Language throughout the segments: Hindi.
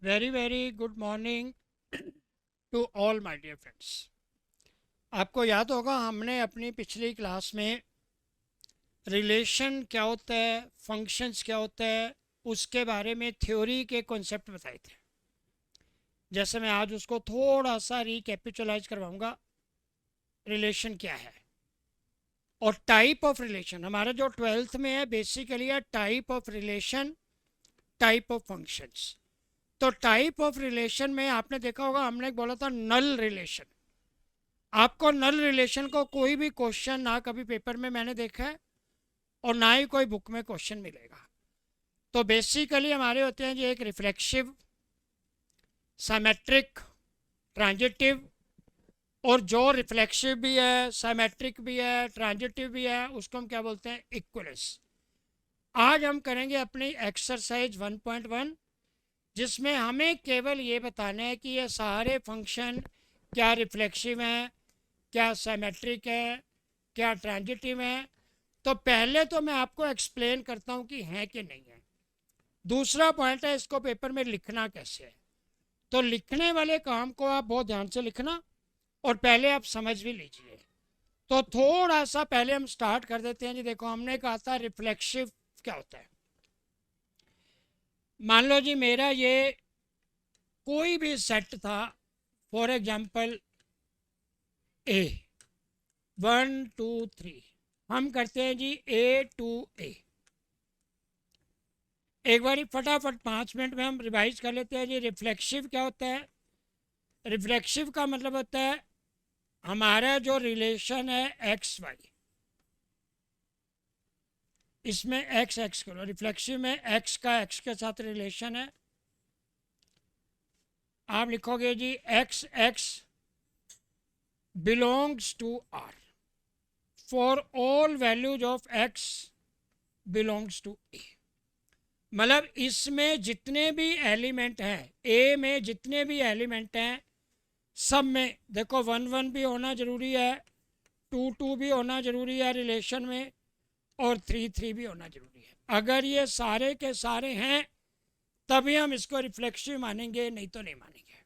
Very good morning to all my dear friends. आपको याद होगा हमने अपनी पिछली क्लास में रिलेशन क्या होता है, फंक्शंस क्या होता है, उसके बारे में थ्योरी के कॉन्सेप्ट बताए थे। जैसे मैं आज उसको थोड़ा सा रिकैपिचुलाइज करवाऊंगा। रिलेशन क्या है और टाइप ऑफ रिलेशन, हमारा जो ट्वेल्थ में है बेसिकली है type of relation, type of functions. तो टाइप ऑफ रिलेशन में आपने देखा होगा हमने बोला था नल रिलेशन। आपको नल रिलेशन को कोई भी क्वेश्चन ना कभी पेपर में मैंने देखा है और ना ही कोई बुक में क्वेश्चन मिलेगा। तो बेसिकली हमारे होते हैं जी एक रिफ्लेक्सिव, साइमेट्रिक, ट्रांजिटिव। और जो रिफ्लेक्सिव भी है, साइमेट्रिक भी है, ट्रांजिटिव भी है, उसको हम क्या बोलते हैं, इक्वलेंस। आज हम करेंगे अपनी एक्सरसाइज 1.1, जिसमें हमें केवल ये बताना है कि ये सारे फंक्शन क्या रिफ्लेक्सिव हैं, क्या साइमेट्रिक है, क्या ट्रांजिटिव है। तो पहले तो मैं आपको एक्सप्लेन करता हूँ कि है कि नहीं है। दूसरा पॉइंट है इसको पेपर में लिखना कैसे है। तो लिखने वाले काम को आप बहुत ध्यान से लिखना और पहले आप समझ भी लीजिए। तो थोड़ा सा पहले हम स्टार्ट कर देते हैं जी। देखो हमने कहा था रिफ्लेक्सिव क्या होता है। मान लो जी मेरा ये कोई भी सेट था, फॉर एग्जाम्पल ए, 1 2 3। हम करते हैं जी A to A। एक बार फटाफट 5 मिनट में हम रिवाइज कर लेते हैं जी। रिफ्लेक्सिव क्या होता है। रिफ्लेक्सिव का मतलब होता है हमारा जो रिलेशन है एक्स वाई, इसमें एक्स एक्स करो। रिफ्लेक्सिव में एक्स का एक्स के साथ रिलेशन है। आप लिखोगे जी X X belongs to R for all values of X belongs to A. मतलब इसमें जितने भी एलिमेंट हैं, ए में जितने भी एलिमेंट हैं, सब में देखो 1 1 भी होना ज़रूरी है, 2 2 भी होना ज़रूरी है रिलेशन में, और 3 3 भी होना ज़रूरी है। अगर ये सारे के सारे हैं तभी हम इसको रिफ्लेक्सिव मानेंगे, नहीं तो नहीं मानेंगे।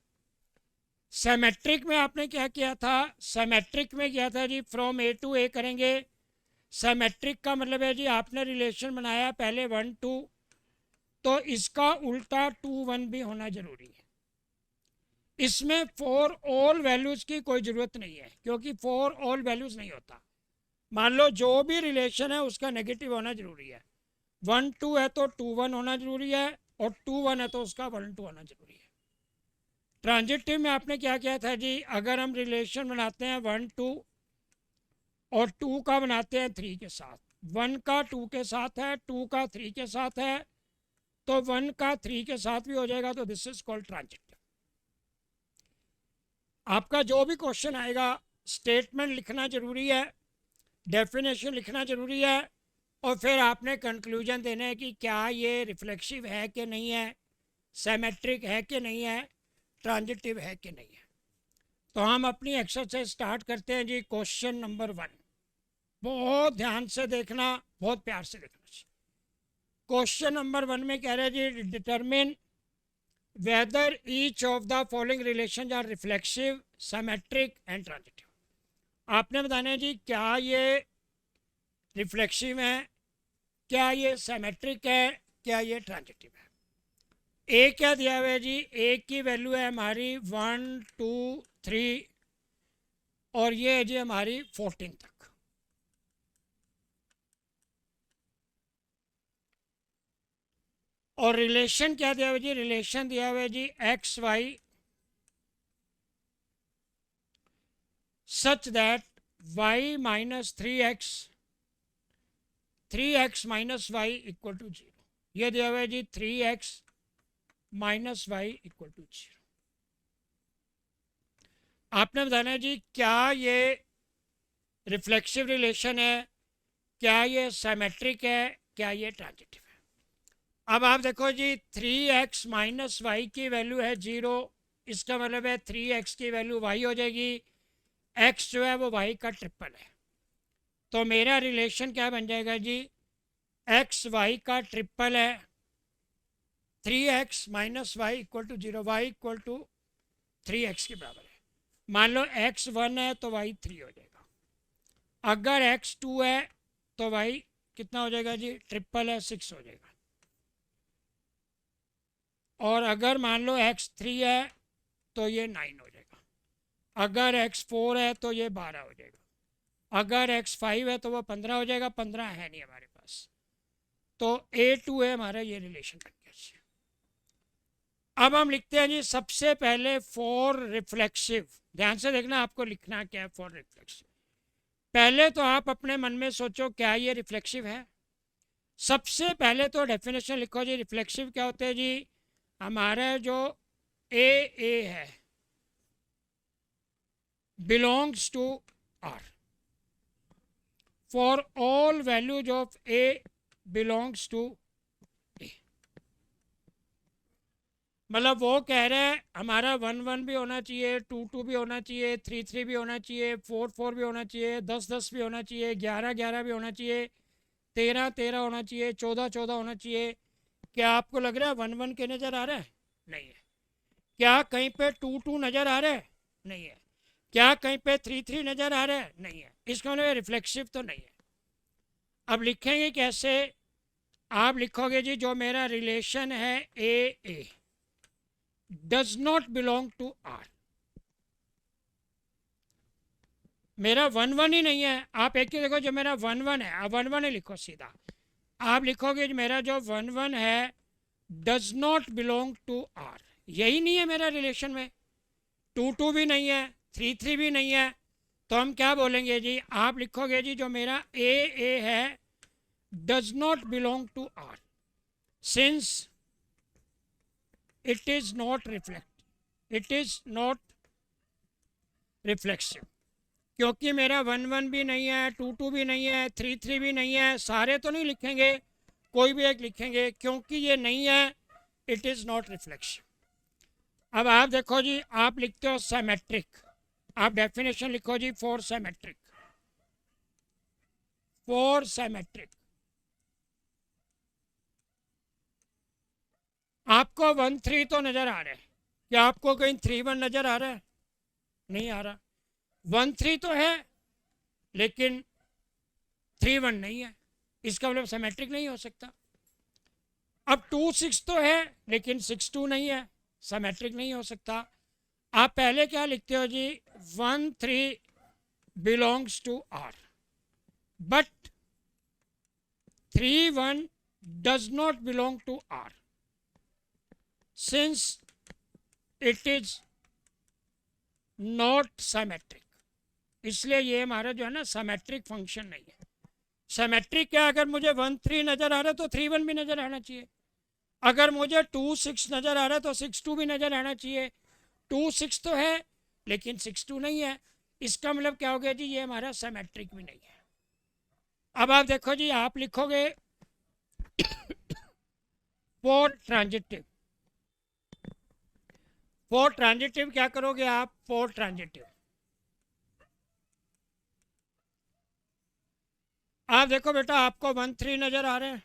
सेमेट्रिक में आपने क्या किया था, सेमेट्रिक में किया था जी फ्रॉम ए टू ए करेंगे। सेमेट्रिक का मतलब है जी आपने रिलेशन बनाया पहले 1 2, तो इसका उल्टा 2 1 भी होना ज़रूरी है। इसमें फॉर ऑल वैल्यूज़ की कोई ज़रूरत नहीं है, क्योंकि फॉर ऑल वैल्यूज़ नहीं होता। मान लो जो भी रिलेशन है उसका नेगेटिव होना ज़रूरी है। 1 2 है तो 2 1 होना ज़रूरी है, और 2 1 है तो उसका 1 2 होना ज़रूरी है। ट्रांजिटिव में आपने क्या किया था जी, अगर हम रिलेशन बनाते हैं 1 2 और 2 का बनाते हैं 3 के साथ, 1 का 2 के साथ है, 2 का 3 के साथ है, तो 1 का 3 के साथ भी हो जाएगा, तो दिस इज कॉल्ड ट्रांजिटिव। आपका जो भी क्वेश्चन आएगा स्टेटमेंट लिखना ज़रूरी है, डेफिनेशन लिखना ज़रूरी है, और फिर आपने कंक्लूजन देना है कि क्या ये रिफ्लेक्सिव है कि नहीं है, सिमेट्रिक है कि नहीं है, ट्रांजिटिव है कि नहीं है। तो हम अपनी एक्सरसाइज स्टार्ट करते हैं जी। क्वेश्चन नंबर 1 बहुत ध्यान से देखना, बहुत प्यार से देखना। क्वेश्चन नंबर 1 में कह रहे हैं जी determine whether each of the following relation are reflexive, symmetric and transitive. आपने बताना है जी क्या ये रिफ्लेक्सिव है, क्या ये सिमेट्रिक है, क्या ये ट्रांजिटिव है। ए क्या दिया हुआ है जी, ए की वैल्यू है हमारी 1 2 3, और ये है जी हमारी 14 तक। और रिलेशन क्या दिया हुआ जी, रिलेशन दिया हुआ है जी X Y such that y minus 3x minus Y equal to 0। ये दिया हुआ है जी 3x minus Y equal to 0। आपने बताना है जी क्या ये रिफ्लेक्सिव रिलेशन है, क्या ये सिमेट्रिक है, क्या ये ट्रांजिटिव है। अब आप देखो जी 3x माइनस वाई की वैल्यू है 0, इसका मतलब है 3x की वैल्यू y हो जाएगी। x जो है वो y का ट्रिपल है, तो मेरा रिलेशन क्या बन जाएगा जी, एक्स वाई का ट्रिपल है 3x minus Y equal to 0, Y equal to 3x के बराबर है। मान लो x 1 है तो y 3 हो जाएगा। अगर x 2 है तो y कितना हो जाएगा जी, ट्रिपल है 6 हो जाएगा। और अगर मान लो x 3 है तो ये 9 हो जाएगा। अगर x 4 है तो ये 12 हो जाएगा। अगर x 5 है तो वो 15 हो जाएगा। 15 है नहीं हमारे पास, तो A2 है हमारा, ये रिलेशन बन गया। अब हम लिखते हैं जी सबसे पहले फॉर रिफ्लेक्सिव। ध्यान से देखना आपको लिखना क्या है फॉर रिफ्लेक्सिव। पहले तो आप अपने मन में सोचो क्या ये रिफ्लेक्सिव है। सबसे पहले तो डेफिनेशन लिखो जी, रिफ्लेक्सिव क्या होते हैं जी, हमारा जो ए है belongs to R, for all values of A belongs to A. मतलब वो कह रहे हैं हमारा 1 1 भी होना चाहिए, 2 2 भी होना चाहिए, 3 3 भी होना चाहिए, 4 4 भी होना चाहिए, 10 10 भी होना चाहिए, 11 11 भी होना चाहिए, 13 13 होना चाहिए, 14 14 होना चाहिए। क्या आपको लग रहा है 1 1 के नज़र आ रहा है? नहीं है। क्या कहीं पे 2 2 नज़र आ रहा है? नहीं है। क्या कहीं पे 3 3 नज़र आ रहा है? नहीं है। इसका मतलब रिफ्लेक्सिव तो नहीं है। अब लिखेंगे कैसे? आप लिखोगे जी जो मेरा रिलेशन है A does not belong to R. मेरा 1 1 ही नहीं है। आप एक ही देखो, जो मेरा 1 1 है, आप 1 1 ही लिखो सीधा। आप लिखोगे मेरा जो 1 1 है does not belong to R, यही नहीं है मेरा रिलेशन में। 2 2 भी नहीं है, 3 3 भी नहीं है, तो हम क्या बोलेंगे जी, आप लिखोगे जी जो मेरा ए है does not belong to R since it is not reflexive. क्योंकि मेरा 1 1 भी नहीं है, 2 2 भी नहीं है, 3 3 भी नहीं है, सारे तो नहीं लिखेंगे, कोई भी एक लिखेंगे, क्योंकि ये नहीं है, इट इज़ नॉट रिफ्लेक्शन। अब आप देखो जी, आप लिखते हो सिमेट्रिक, आप डेफिनेशन लिखो जी फॉर सिमेट्रिक। आपको 1 3 तो नज़र आ रहा है, क्या आपको कहीं 3 1 नज़र आ रहा है? नहीं आ रहा। 1 3 तो है लेकिन 3 1 नहीं है, इसका मतलब सिमेट्रिक नहीं हो सकता। अब 2 6 तो है लेकिन 6 2 नहीं है, सिमेट्रिक नहीं हो सकता। आप पहले क्या लिखते हो जी, 1 3 belongs to R but 3 1 does not belong to R since it is not symmetric. इसलिए ये हमारा जो है ना सिमेट्रिक फंक्शन नहीं है। सिमेट्रिक क्या, अगर मुझे 1 3 नज़र आ रहा है तो 3 1 भी नज़र आना चाहिए। अगर मुझे 2 6 नज़र आ रहा है तो 6 2 भी नज़र आना चाहिए। 2 6 तो है लेकिन 6 2 नहीं है, इसका मतलब क्या हो गया जी, ये हमारा सिमेट्रिक भी नहीं है। अब आप देखो जी, आप लिखोगे फॉर ट्रांजिटिव। फॉर ट्रांजिटिव क्या करोगे आप, फॉर ट्रांजिटिव आप देखो बेटा, आपको 1 3 नज़र आ रहा है,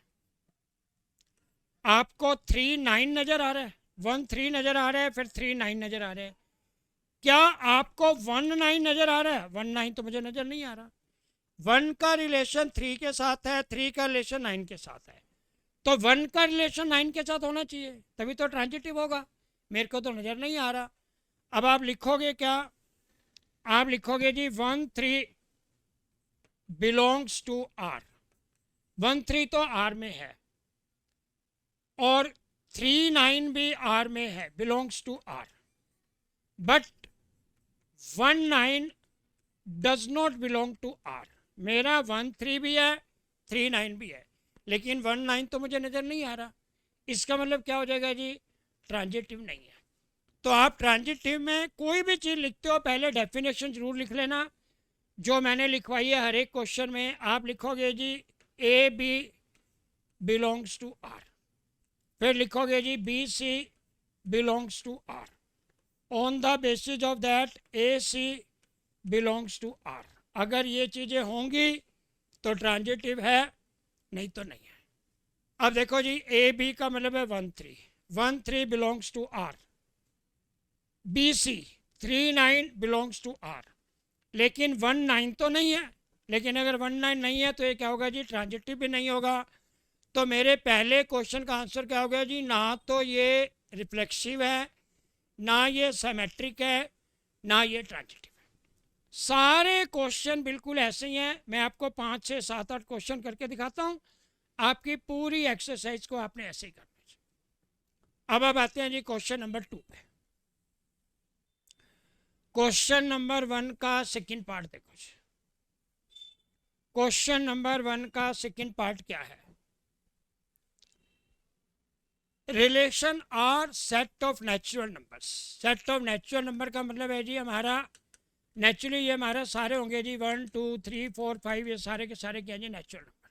आपको 3 9 नज़र आ रहा है, 1 3 नज़र आ रहा है, फिर 3 9 नज़र आ रहा है। क्या आपको 1 9 नज़र आ रहा है? 1 9 तो मुझे नज़र नहीं आ रहा। 1 का रिलेशन 3 के साथ है, 3 का रिलेशन 9 के साथ है, तो 1 का रिलेशन 9 के साथ होना चाहिए, तभी तो ट्रांजिटिव होगा। मेरे को तो नज़र नहीं आ रहा। अब आप लिखोगे क्या, आप लिखोगे जी 1 3 बिलोंग्स टू आर। 1 3 तो आर में है और 3 9 भी आर में है, belongs to R, but 1 9 does not belong to R. मेरा 1 3 भी है, 3 9 भी है, लेकिन 1 9 तो मुझे नज़र नहीं आ रहा। इसका मतलब क्या हो जाएगा जी, ट्रांजिटिव नहीं है। तो आप ट्रांजिटिव में कोई भी चीज़ लिखते हो पहले डेफिनेशन जरूर लिख लेना, जो मैंने लिखवाई है हर एक क्वेश्चन में। आप लिखोगे जी A B belongs to R, फिर लिखोगे जी B C belongs to R, on the basis of that A C belongs to R. अगर ये चीज़ें होंगी तो ट्रांजिटिव है, नहीं तो नहीं है। अब देखो जी, ए बी का मतलब है 1 3, 13 belongs to R, BC 39 belongs to R, लेकिन 19 तो नहीं है। लेकिन अगर 19 नहीं है तो ये क्या होगा जी, ट्रांजिटिव भी नहीं होगा। तो मेरे पहले क्वेश्चन का आंसर क्या हो गया जी, ना तो ये रिफ्लेक्सिव है, ना ये सिमेट्रिक है, ना ये ट्रांजिटिव है। सारे क्वेश्चन बिल्कुल ऐसे ही हैं। मैं आपको 5 6 7 8 क्वेश्चन करके दिखाता हूँ, आपकी पूरी एक्सरसाइज को आपने ऐसे ही करना है। अब आते हैं जी क्वेश्चन नंबर 2 पे। क्वेश्चन नंबर 1 का सेकंड पार्ट देखो जी। क्वेश्चन नंबर 1 का सेकंड पार्ट क्या है, relation R set of natural numbers. Set of natural number का मतलब है जी हमारा नेचुरली ये हमारे सारे होंगे जी 1 2 3 4 5, ये सारे के सारे क्या जी natural number.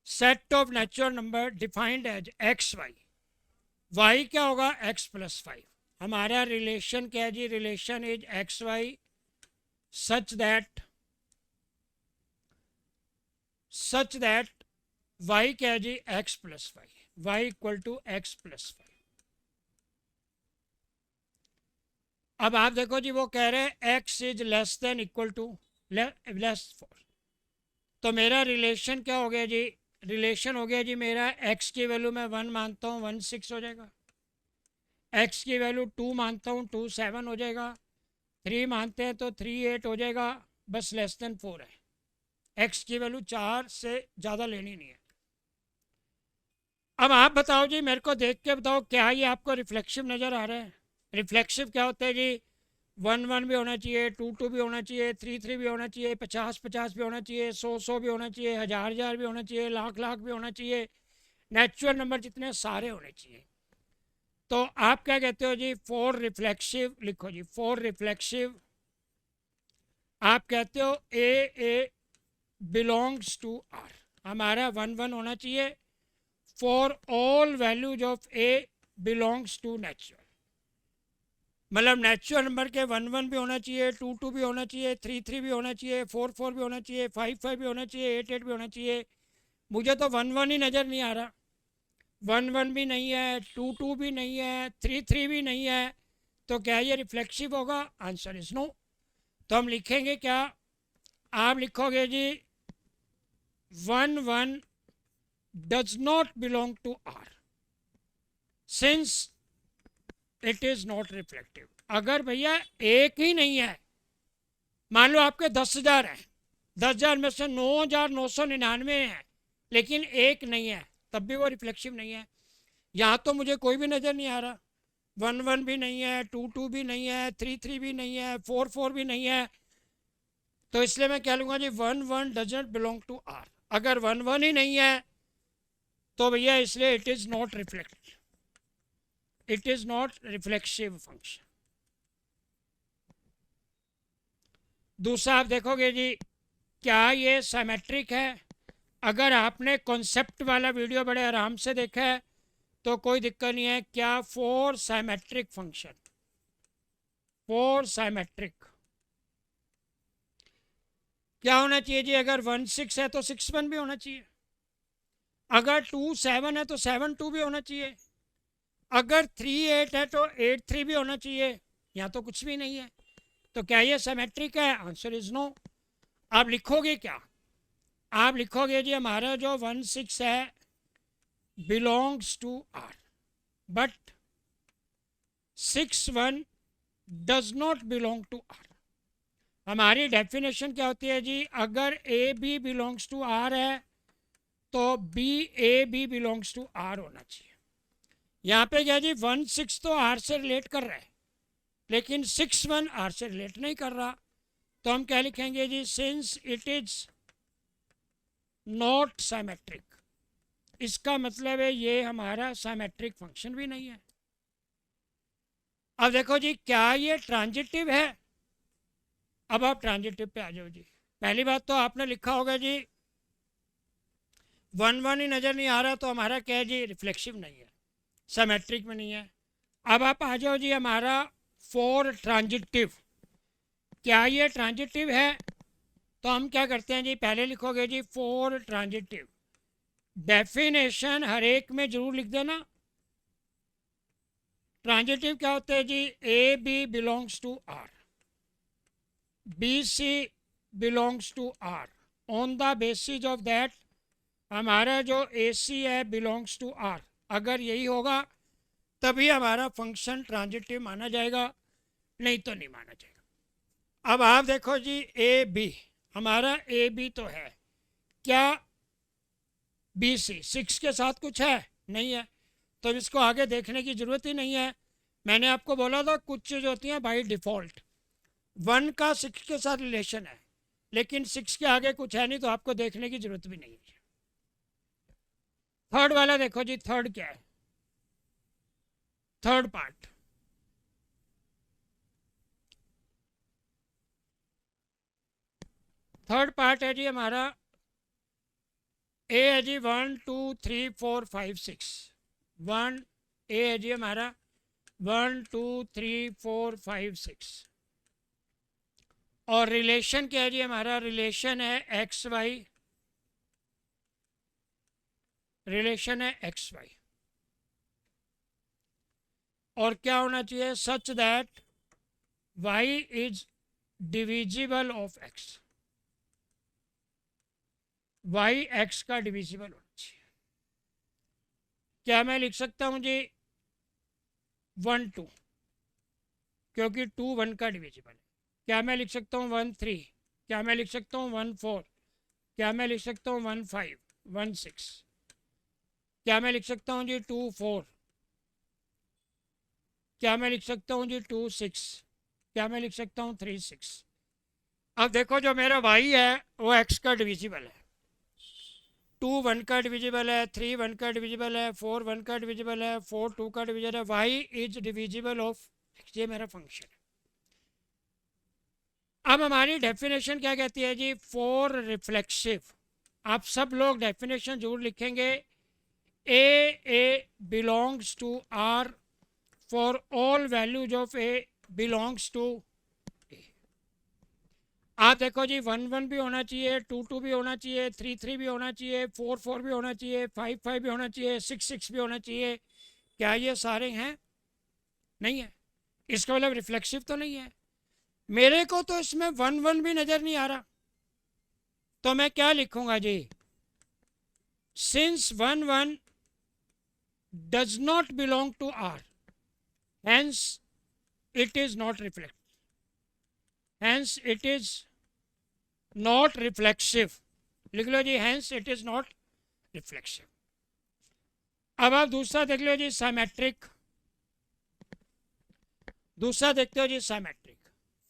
Set of natural number defined as X Y, Y क्या होगा x प्लस 5। हमारा रिलेशन क्या है जी, relation is X Y such that y क्या है जी x plus 5, y equal to X plus 5। अब आप देखो जी वो कह रहे हैं x is less than equal to less 4, तो मेरा रिलेशन क्या हो गया जी, रिलेशन हो गया जी मेरा x की वैल्यू मैं 1 मानता हूँ 1 6 हो जाएगा, x की वैल्यू 2 मानता हूँ 2 7 हो जाएगा, 3 मानते हैं तो 3 8 हो जाएगा, बस लेस देन 4 है। x की वैल्यू 4 से ज़्यादा लेनी नहीं है। अब आप बताओ जी, मेरे को देख के बताओ, क्या ये आपको रिफ्लेक्सिव नज़र आ रहा है? रिफ्लेक्सिव क्या होता है जी, 1 1 भी होना चाहिए, 2 2 भी होना चाहिए, 3 3 भी होना चाहिए, 50 50 भी होना चाहिए, 100 100 भी होना चाहिए, 1000 1000 भी होना चाहिए, लाख लाख भी होना चाहिए। नेचुरल नंबर जितने सारे होने चाहिए। तो आप क्या कहते हो जी, फॉर रिफ्लेक्सिव लिखो जी, फॉर रिफ्लेक्सिव आप कहते हो ए बिलोंग्स टू आर, हमारा 1 1 होना चाहिए। For all values of A belongs to natural, मतलब नेचुरल नंबर के 1 1 भी होना चाहिए, 2 2 भी होना चाहिए, 3 3 भी होना चाहिए, 4 4 भी होना चाहिए, 5 5 भी होना चाहिए, 8 8 भी होना चाहिए। मुझे तो 1 1 ही नज़र नहीं आ रहा, 1 1 भी नहीं है, 2 2 भी नहीं है, 3 3 भी नहीं है, तो क्या ये रिफ्लेक्सिव होगा? Answer is no. तो हम लिखेंगे क्या, आप लिखोगे जी 1 1 does not belong to R since it is not reflective. अगर भैया एक ही नहीं है, मान लो आपके 10,000 है, 10,000 में से 9,999 है, लेकिन एक नहीं है, तब भी वो रिफ्लेक्सिव नहीं है। यहाँ तो मुझे कोई भी नज़र नहीं आ रहा, 1 1 भी नहीं है, 2 2 भी नहीं है, 3 3 भी नहीं है, 4 4 भी नहीं है, तो इसलिए मैं कह लूँगा जी 1 1 डजंट बिलोंग टू आर। अगर 1 1 ही नहीं है तो भैया इसलिए it is not reflect, it is not reflexive function. दूसरा आप देखोगे जी, क्या ये सिमेट्रिक है? अगर आपने कॉन्सेप्ट वाला वीडियो बड़े आराम से देखा है तो कोई दिक्कत नहीं है। क्या four symmetric function, four symmetric क्या होना चाहिए जी, अगर 1 6 है तो 6 1 भी होना चाहिए, अगर 2 7 है तो 7 2 भी होना चाहिए, अगर 3 8 है तो 8 3 भी होना चाहिए। यहाँ तो कुछ भी नहीं है, तो क्या ये सिमेट्रिक है? Answer is no. आप लिखोगे क्या, आप लिखोगे जी हमारा जो 1 6 है belongs to R, but 6 1 does not belong to R. हमारी डेफिनेशन क्या होती है जी, अगर A B belongs to R है तो B A B belongs to R होना चाहिए। यहाँ पे क्या जी, 1 6 तो आर से रिलेट कर रहा है, लेकिन 6 1 आर से रिलेट नहीं कर रहा, तो हम क्या लिखेंगे जी, since it is not symmetric, इसका मतलब है ये हमारा सिमेट्रिक फंक्शन भी नहीं है। अब देखो जी, क्या ये ट्रांजिटिव है? अब आप ट्रांजिटिव पे आ जाओ जी। पहली बात तो आपने लिखा होगा जी 1 1 ही नज़र नहीं आ रहा, तो हमारा क्या है जी, रिफ्लेक्सिव नहीं है, सिमेट्रिक में नहीं है। अब आप आ जाओ जी हमारा फोर ट्रांजिटिव, क्या ये ट्रांजिटिव है? तो हम क्या करते हैं जी, पहले लिखोगे जी फोर ट्रांजिटिव, डेफिनेशन हर एक में जरूर लिख देना, ट्रांजिटिव क्या होते हैं जी? A B belongs to R, B C belongs to R, on the basis of that हमारा जो ए सी है बिलोंग्स टू आर। अगर यही होगा तभी हमारा फंक्शन ट्रांजिटिव माना जाएगा, नहीं तो नहीं माना जाएगा। अब आप देखो जी, ए बी, हमारा ए बी तो है, क्या बी सी 6 के साथ कुछ है? नहीं है, तो इसको आगे देखने की ज़रूरत ही नहीं है। मैंने आपको बोला था कुछ चीज़ होती हैं बाई डिफ़ॉल्ट, 1 का 6 के साथ रिलेशन है, लेकिन 6 के आगे कुछ है नहीं, तो आपको देखने की ज़रूरत भी नहीं है। थर्ड वाला देखो जी, थर्ड क्या है? थर्ड पार्ट, थर्ड पार्ट है जी हमारा, ए है जी 1 2 3 4 5 6, 1 ए है जी हमारा 1 2 3 4 5 6, और रिलेशन क्या है जी हमारा? रिलेशन है एक्स वाई, रिलेशन है एक्स वाई। और क्या होना चाहिए? Such that Y is divisible of X, Y X का डिविजिबल होना चाहिए। क्या मैं लिख सकता हूँ जी 1 2, क्योंकि 2 1 का डिविजिबल है। क्या मैं लिख सकता हूँ 1 3? क्या मैं लिख सकता हूँ 1 4? क्या मैं लिख सकता हूँ 1 5 1 6? क्या मैं लिख सकता हूँ जी 2 4? क्या मैं लिख सकता हूँ जी 2 6? क्या मैं लिख सकता हूँ 3 6? अब देखो, जो मेरा वाई है वो एक्स का डिविजिबल है, 2 1 का डिविजिबल है, 3 1 का डिविजिबल है, 4 1 का डिविजिबल है, 4 2 का डिविजिबल है। Y is divisible of X, ये मेरा फंक्शन है। अब हमारी डेफिनेशन क्या कहती है जी? फॉर रिफ्लेक्सिव, आप सब लोग डेफिनेशन जरूर लिखेंगे, A belongs to R for all values of A belongs to. आप देखो जी, 1 1 भी होना चाहिए, 2 2 भी होना चाहिए, 3 3 भी होना चाहिए, 4 4 भी होना चाहिए, 5 5 भी होना चाहिए, 6 6 भी होना चाहिए। क्या ये सारे हैं? नहीं है, इसका मतलब रिफ्लेक्सिव तो नहीं है। मेरे को तो इसमें 1 1 भी नज़र नहीं आ रहा, तो मैं क्या लिखूंगा जी? Since 1 1 does not belong to R, hence it is not reflective, hence it is not reflexive। लिख लो जी, hence it is not reflexive। अब आप दूसरा देख लो जी, साइमेट्रिक। दूसरा देखते हो जी साइमेट्रिक,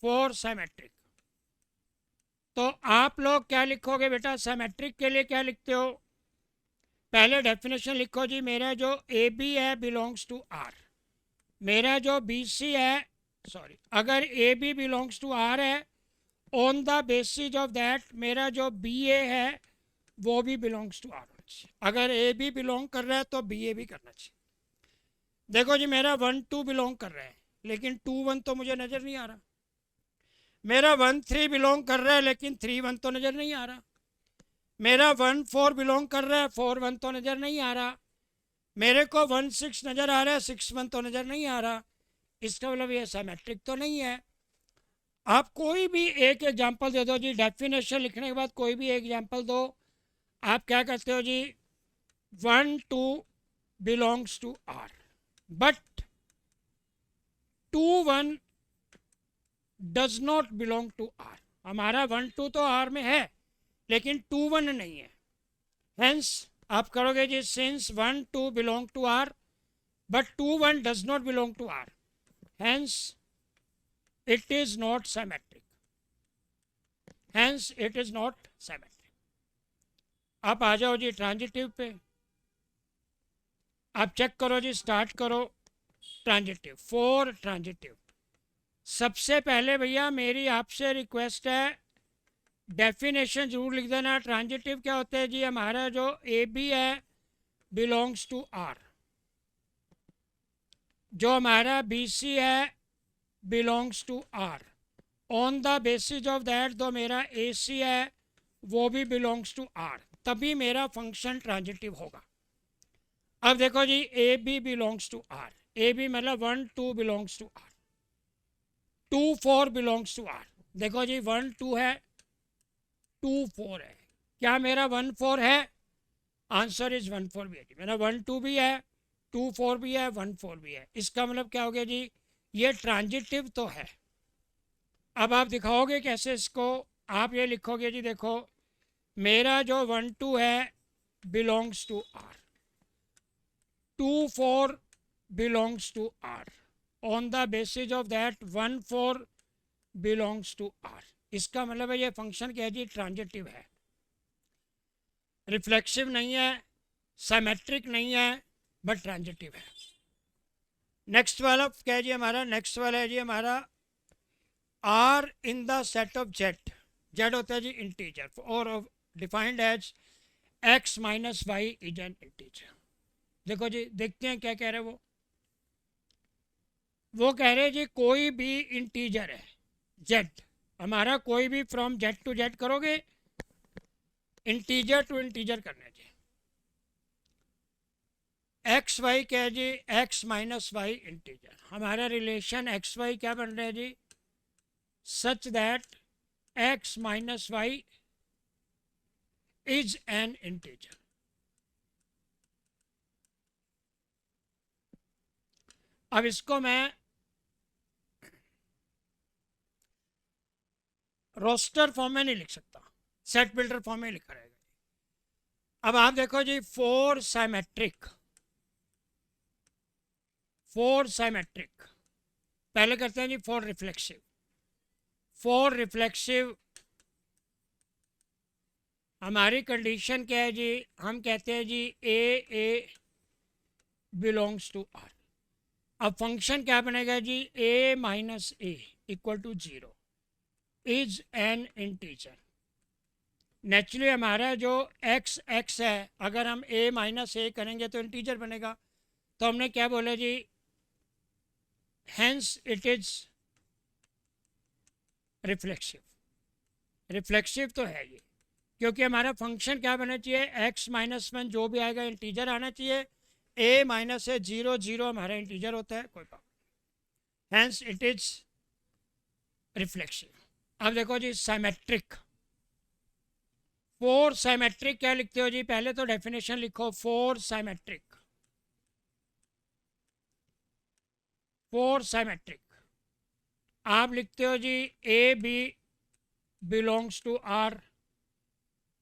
फॉर साइमेट्रिक। तो आप लोग क्या लिखोगे बेटा? साइमेट्रिक के लिए क्या लिखते हो? पहले डेफिनेशन लिखो जी, मेरा जो ए बी है बिलोंग्स टू आर, मेरा जो बी सी है, सॉरी, अगर A B belongs to R है, on the basis of that मेरा जो बी ए है वो भी बिलोंग्स टू आर होना चाहिए। अगर ए बी बिलोंग कर रहा है तो बी ए भी करना चाहिए। देखो जी, मेरा 1 2 बिलोंग कर रहा है, लेकिन 2 1 तो मुझे नज़र नहीं आ रहा। मेरा 1 3 बिलोंग कर रहा है, लेकिन 3 1 तो नज़र नहीं आ रहा। मेरा 1 4 बिलोंग कर रहा है, 4 1 तो नज़र नहीं आ रहा। मेरे को 1 6 नज़र आ रहा है, 6 1 तो नज़र नहीं आ रहा। इसका मतलब ये सिमेट्रिक तो नहीं है। आप कोई भी एक एग्जांपल दे दो जी, डेफिनेशन लिखने के बाद कोई भी एक एग्जांपल दो। आप क्या करते हो जी? 1 2 belongs to R, but 2 1 does not belong to R. हमारा 1 2 तो आर में है, लेकिन 2 1 नहीं है। हेंस आप करोगे जी, since 1 2 belong to R but 2 1 does not belong to R, hence it is not symmetric, hence it is not symmetric. आप आ जाओ जी ट्रांजिटिव पे। आप चेक करो जी, स्टार्ट करो ट्रांजिटिव, फॉर ट्रांजिटिव। सबसे पहले भैया मेरी आपसे रिक्वेस्ट है, डेफिनेशन जरूर लिख देना। ट्रांजिटिव क्या होते हैं जी? हमारा जो ए बी है बिलोंग्स टू आर, जो हमारा बी सी है belongs to R, on the basis of that जो मेरा ए सी है वो भी बिलोंग्स टू आर, तभी मेरा फंक्शन ट्रांजिटिव होगा। अब देखो जी, A B belongs to R, A B मतलब 1 2 belongs to R, 2 4 belongs to R. देखो जी 1 2 है, 2 4 है, क्या मेरा 1 4 है? आंसर इज 1 4 भी है जी, मेरा 1 2 भी है, 2 4 भी है, 1 4 भी है। इसका मतलब क्या हो गया जी, ये ट्रांजिटिव तो है। अब आप दिखाओगे कैसे इसको? आप ये लिखोगे जी, देखो मेरा जो 1 2 है belongs to R, 2 4 belongs to R, on the basis of that 1 4 belongs to R. इसका मतलब है ये फंक्शन क्या है जी, ट्रांजिटिव है, रिफ्लेक्सिव नहीं है, सिमेट्रिक नहीं है, बट ट्रांजिटिव है। नेक्स्ट वाला क्या है जी हमारा? नेक्स्ट वाला है जी हमारा R in the set of Z. Z होता है जी इंटीजर और defined as X minus Y is an integer. देखो जी देखते हैं क्या कह रहे हैं वो कह रहे हैं जी कोई भी इंटीजर है जेड, हमारा कोई भी फ्रॉम जेड टू जेड करोगे, इंटीजर टू इंटीजर करना जी। एक्स वाई क्या है जी, एक्स माइनस वाई इंटीजर, हमारा रिलेशन एक्स वाई क्या बन रहा है जी, such that X minus Y is an integer. अब इसको मैं रोस्टर फॉर्म में नहीं लिख सकता, सेट बिल्डर फॉर्म में लिखा रहेगा। अब आप देखो जी फोर साइमेट्रिक, फोर साइमेट्रिक, पहले करते हैं जी फोर रिफ्लेक्सिव। फोर रिफ्लेक्सिव हमारी कंडीशन क्या है जी, हम कहते हैं जी ए बिलोंग्स टू आर। अब फंक्शन क्या बनेगा जी, A minus A equal to 0 is an integer. Naturally हमारा जो एक्स एक्स है, अगर हम ए माइनस ए करेंगे तो इंटीजर बनेगा, तो हमने क्या बोला जी, hence it is reflexive. Reflexive तो है ये, क्योंकि हमारा फंक्शन क्या बनना चाहिए, एक्स माइनस वन जो भी आएगा इंटीजर आना चाहिए, ए माइनस ए 0 0 हमारा इंटीजर होता है, कोई problem, hence it is reflexive. अब देखो जी साइमेट्रिक, फोर साइमेट्रिक क्या लिखते हो जी, पहले तो डेफिनेशन लिखो, फोर साइमेट्रिक, फोर साइमेट्रिक आप लिखते हो जी A B belongs to R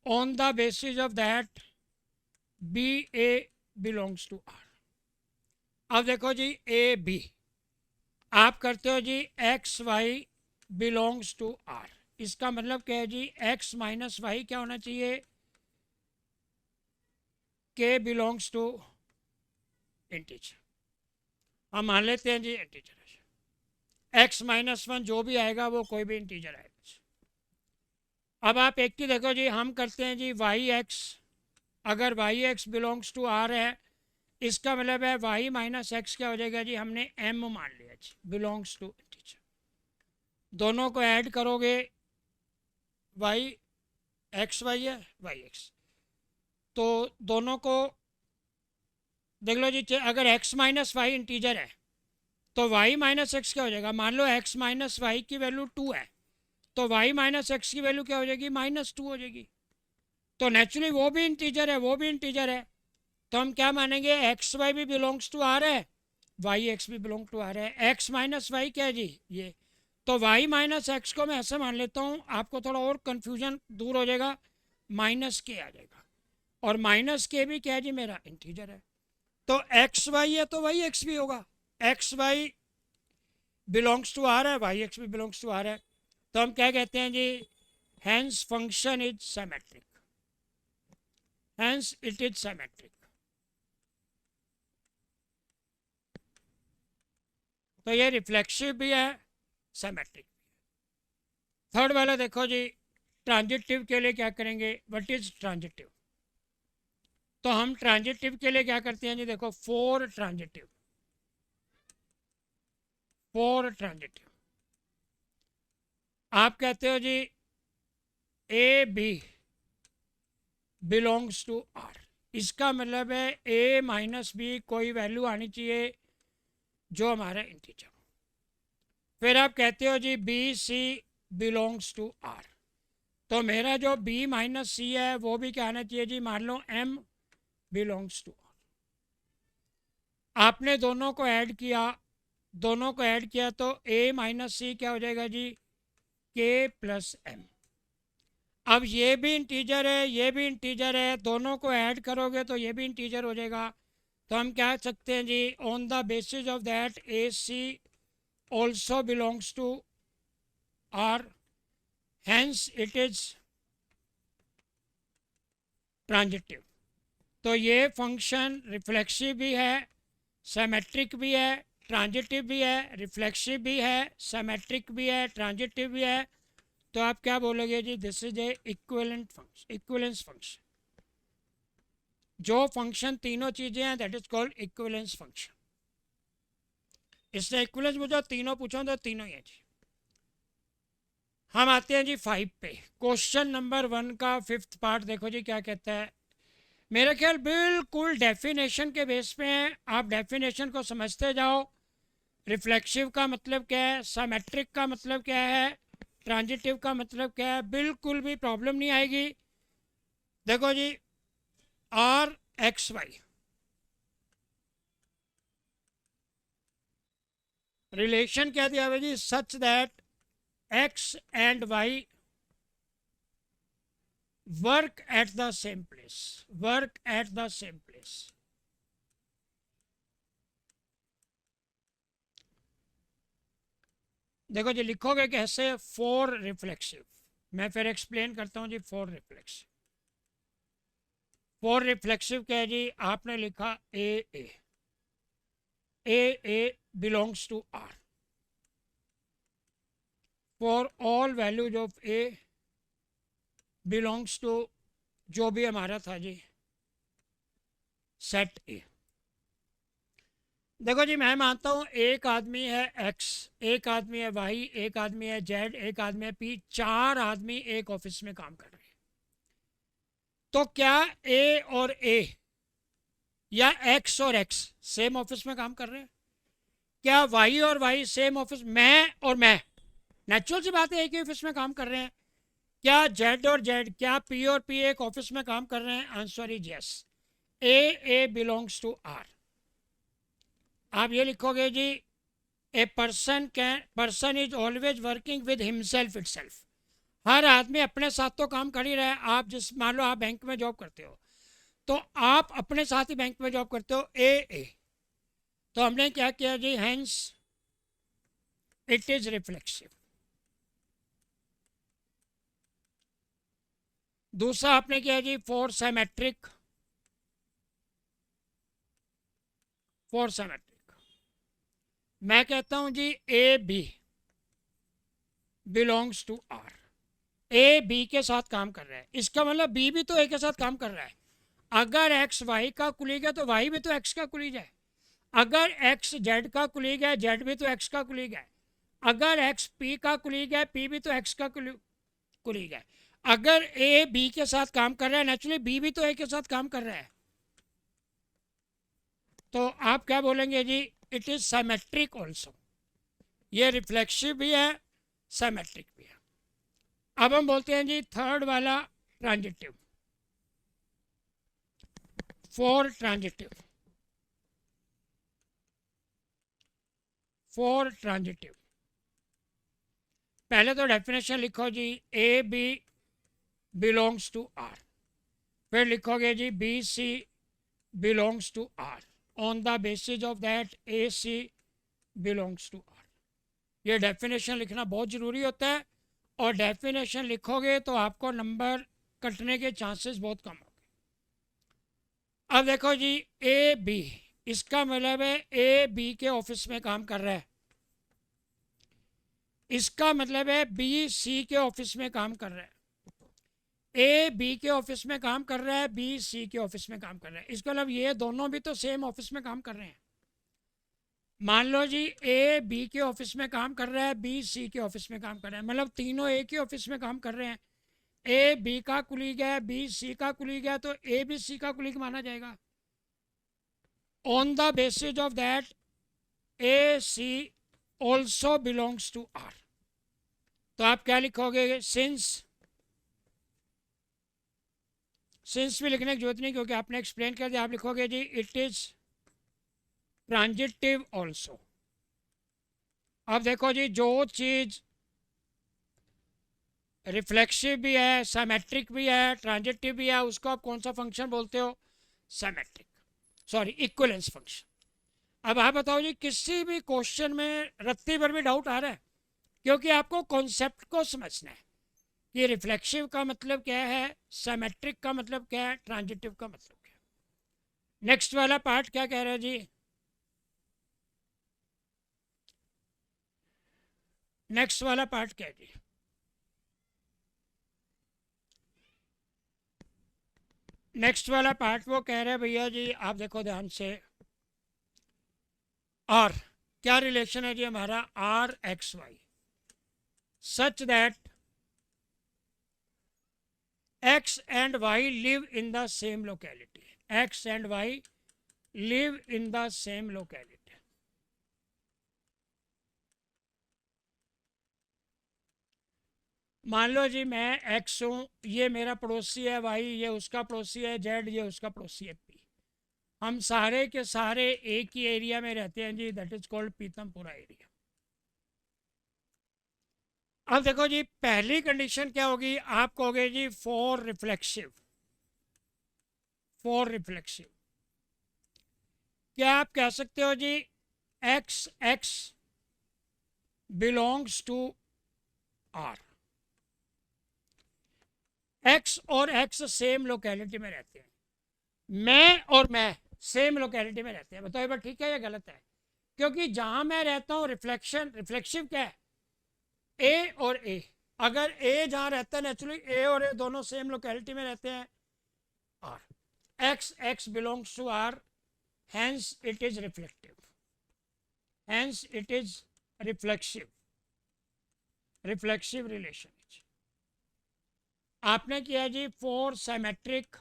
on the basis of that B A belongs to R. अब देखो जी ए बी आप करते हो जी X Y belongs to R, इसका मतलब क्या है जी, एक्स माइनस वाई क्या होना चाहिए, के बिलोंग्स टू इंटीजर। हम मान लेते हैं जी इंटीजर है, एक्स माइनस वन जो भी आएगा वो कोई भी इंटीजर आएगा। अब आप एक ही देखो जी, हम करते हैं जी वाई एक्स, अगर Y X belongs to R है, इसका मतलब है वाई माइनस एक्स क्या हो जाएगा जी, हमने एम मान लिया जी, बिलोंग्स टू इंटीजर। दोनों को ऐड करोगे, वाई एक्स वाई है, वाई एक्स, तो दोनों को देख लो जी, अगर एक्स माइनस वाई इंटीजर है तो वाई माइनस एक्स क्या हो जाएगा, मान लो एक्स माइनस वाई की वैल्यू 2 है, तो वाई माइनस एक्स की वैल्यू क्या हो जाएगी, -2 हो जाएगी। तो नेचुरली वो भी इंटीजर है, वो भी इंटीजर है, तो हम क्या मानेंगे, एक्स वाई भी बिलोंग्स टू आर है, वाई एक्स भी बिलोंग टू आर है। एक्स माइनस वाई क्या है जी, ये, तो वाई माइनस एक्स को मैं ऐसा मान लेता हूँ, आपको थोड़ा और कन्फ्यूजन दूर हो जाएगा, माइनस के आ जाएगा, और माइनस के भी क्या है जी, मेरा इंटीजर है, तो एक्स वाई है तो वाई एक्स भी होगा, X Y belongs to R है, वाई एक्स भी बिलोंग्स टू आर है, तो हम क्या कहते हैं जी, hence function is symmetric, hence it is symmetric. तो ये रिफ्लेक्सिव भी है, सिमेट्रिक भी है। थर्ड वाला देखो जी, ट्रांजिटिव के लिए क्या करेंगे, व्हाट इज ट्रांजिटिव, तो हम ट्रांजिटिव के लिए क्या करते हैं जी, देखो फोर ट्रांजिटिव, फोर ट्रांजिटिव आप कहते हो जी A B belongs to R, इसका मतलब है ए माइनस बी कोई वैल्यू आनी चाहिए जो हमारा इंटीजर। फिर आप कहते हो जी B C belongs to R, तो मेरा जो बी माइनस सी है वो भी क्या आना चाहिए जी, मान लो एम बिलोंग्स टू आर। आपने दोनों को ऐड किया, दोनों को ऐड किया तो ए माइनस सी क्या हो जाएगा जी, के प्लस एम। अब ये भी इंटीजर है, ये भी इंटीजर है, दोनों को ऐड करोगे तो ये भी इंटीजर हो जाएगा। तो हम क्या सकते हैं जी, on the basis of that A C also belongs to R, hence it is transitive. तो ये फंक्शन रिफ्लेक्सिव भी है, सिमेट्रिक भी है, ट्रांजिटिव भी है, रिफ्लेक्सिव भी है, सिमेट्रिक भी है, ट्रांजिटिव भी है। तो आप क्या बोलोगे जी, this is a equivalent function, equivalence function. जो फंक्शन तीनों चीजें हैं that is called equivalence function. इससे इक्विवेलेंस मुझे तीनों पूछो तो तीनों ही है जी। हम आते हैं जी 5 पे। क्वेश्चन नंबर 1 का 5th पार्ट देखो जी क्या कहता है। मेरा ख्याल बिल्कुल डेफिनेशन के बेस पे है, आप डेफिनेशन को समझते जाओ। रिफ्लेक्सिव का मतलब क्या है, सिमेट्रिक का मतलब क्या है, ट्रांजिटिव का मतलब क्या है, बिल्कुल भी प्रॉब्लम नहीं आएगी। देखो जी, आर एक्स वाई रिलेशन क्या दिया हुआ जी, such that X and Y work at the same place, work at the same place. देखो जी लिखोगे कैसे, फॉर रिफ्लेक्सिव। मैं फिर एक्सप्लेन करता हूँ जी फॉर रिफ्लेक्सिव। फॉर रिफ्लेक्सिव क्या है जी, आपने लिखा A A, A belongs to R for all values of A belongs to जो भी हमारा था जी सेट ए। देखो जी मैं मानता हूँ एक आदमी है एक्स, एक आदमी है वाई, एक आदमी है जेड, एक आदमी है पी, 4 आदमी एक ऑफिस में काम कर रहे हैं। तो क्या ए और ए या एक्स और एक्स सेम ऑफिस में काम कर रहे हैं? क्या वाई और वाई सेम ऑफिस, मैं और मैं नेचुरल सी बात है एक ही ऑफिस में काम कर रहे हैं। क्या जेड और जेड, क्या पी और पी एक ऑफिस में काम कर रहे हैं? Answer is yes, A belongs to R. आप ये लिखोगे जी, a person is always working with himself itself. हर आदमी अपने साथ तो काम कर ही रहा है। आप जिस मान लो आप बैंक में जॉब करते हो तो आप अपने साथ ही बैंक में जॉब करते हो, ए। तो हमने क्या किया जी, हेंस इट इज रिफ्लेक्सिव। दूसरा आपने किया जी फॉर सिमेट्रिक, फॉर सिमेट्रिक मैं कहता हूं जी A B belongs to R. A B के साथ काम कर रहा है, इसका मतलब बी भी तो ए के साथ काम कर रहा है। अगर एक्स वाई का कुलीग है तो वाई भी तो एक्स का कुलीग है। अगर एक्स जेड का कुलीग है, जेड भी तो एक्स का कुलीग है। अगर एक्स पी का कुलीग है, पी भी तो एक्स का कुलीग है। अगर ए बी के साथ काम कर रहा है, नेचुरली बी भी तो ए के साथ काम कर रहा है। तो आप क्या बोलेंगे जी, इट इज सिमेट्रिक ऑल्सो। ये रिफ्लेक्सिव भी है, सिमेट्रिक भी है। अब हम बोलते हैं जी थर्ड वाला, transitive. For transitive, for transitive पहले तो डेफिनेशन लिखो जी, A B belongs to R. फिर लिखोगे जी B C belongs to R on the basis of that A C belongs to R. ये डेफिनेशन लिखना बहुत ज़रूरी होता है, और डेफिनेशन लिखोगे तो आपको नंबर कटने के चांसेस बहुत कम होंगे। अब देखो जी, ए बी, इसका मतलब है ए बी के ऑफिस में काम कर रहा है। इसका मतलब है बी सी के ऑफिस में काम कर रहा है। ए बी के ऑफिस में काम कर रहा है, बी सी के ऑफिस में काम कर रहा है। इसका मतलब ये दोनों भी तो सेम ऑफिस में काम कर रहे हैं। मान लो जी ए बी के ऑफिस में काम कर रहा है, बी सी के ऑफिस में काम कर रहा है, मतलब तीनों एक ही ऑफिस में काम कर रहे हैं। ए बी का कुलीग है, बी सी का कुलीग है, तो ए बी सी का कुलीग माना जाएगा। On the basis of that A C also belongs to R. तो आप क्या लिखोगे? सिंस भी लिखने की जरूरत नहीं क्योंकि आपने एक्सप्लेन कर दिया। आप लिखोगे जी इट इज ट्रांजिटिव ऑल्सो। अब देखो जी, जो चीज रिफ्लेक्सिव भी है, सिमेट्रिक भी है, ट्रांजिटिव भी है, उसको आप कौन सा फंक्शन बोलते हो? Symmetric, sorry equivalence function. अब आप बताओ जी, किसी भी क्वेश्चन में रत्ती भर भी डाउट आ रहा है? क्योंकि आपको कॉन्सेप्ट को समझना है कि रिफ्लेक्सिव का मतलब क्या है, सिमेट्रिक का मतलब क्या है, ट्रांजिटिव का मतलब क्या है। नेक्स्ट वाला पार्ट क्या कह रहा है जी? नेक्स्ट वाला पार्ट क्या है जी? नेक्स्ट वाला पार्ट वो कह रहे हैं भैया जी, आप देखो ध्यान से। आर, क्या रिलेशन है जी हमारा? R x Y such that x and y live in the same locality. X and y live in the same locality. मान लो जी मैं x हूँ, ये मेरा पड़ोसी है y, ये उसका पड़ोसी है z, ये उसका पड़ोसी है p। हम सारे के सारे एक ही एरिया में रहते हैं जी, that is called Pitampura area. अब देखो जी, पहली कंडीशन क्या होगी? आप कहोगे जी फॉर रिफ्लेक्सिव। फॉर रिफ्लेक्सिव क्या आप कह सकते हो जी X X belongs to R. X और एक्स सेम लोकेलिटी में रहते हैं, मैं और मैं सेम लोकेलिटी में रहते हैं। बताओ एक बार ठीक है या गलत है? क्योंकि जहां मैं रहता हूं रिफ्लेक्शन, रिफ्लेक्सिव क्या है? ए और ए। अगर ए जहां रहता है नेचुरली, ए और ए दोनों सेम लोकेलिटी में रहते हैं, R X X belongs to R, hence it is reflective, hence it is reflexive, reflexive relation. आपने किया जी फोर सिमेट्रिक,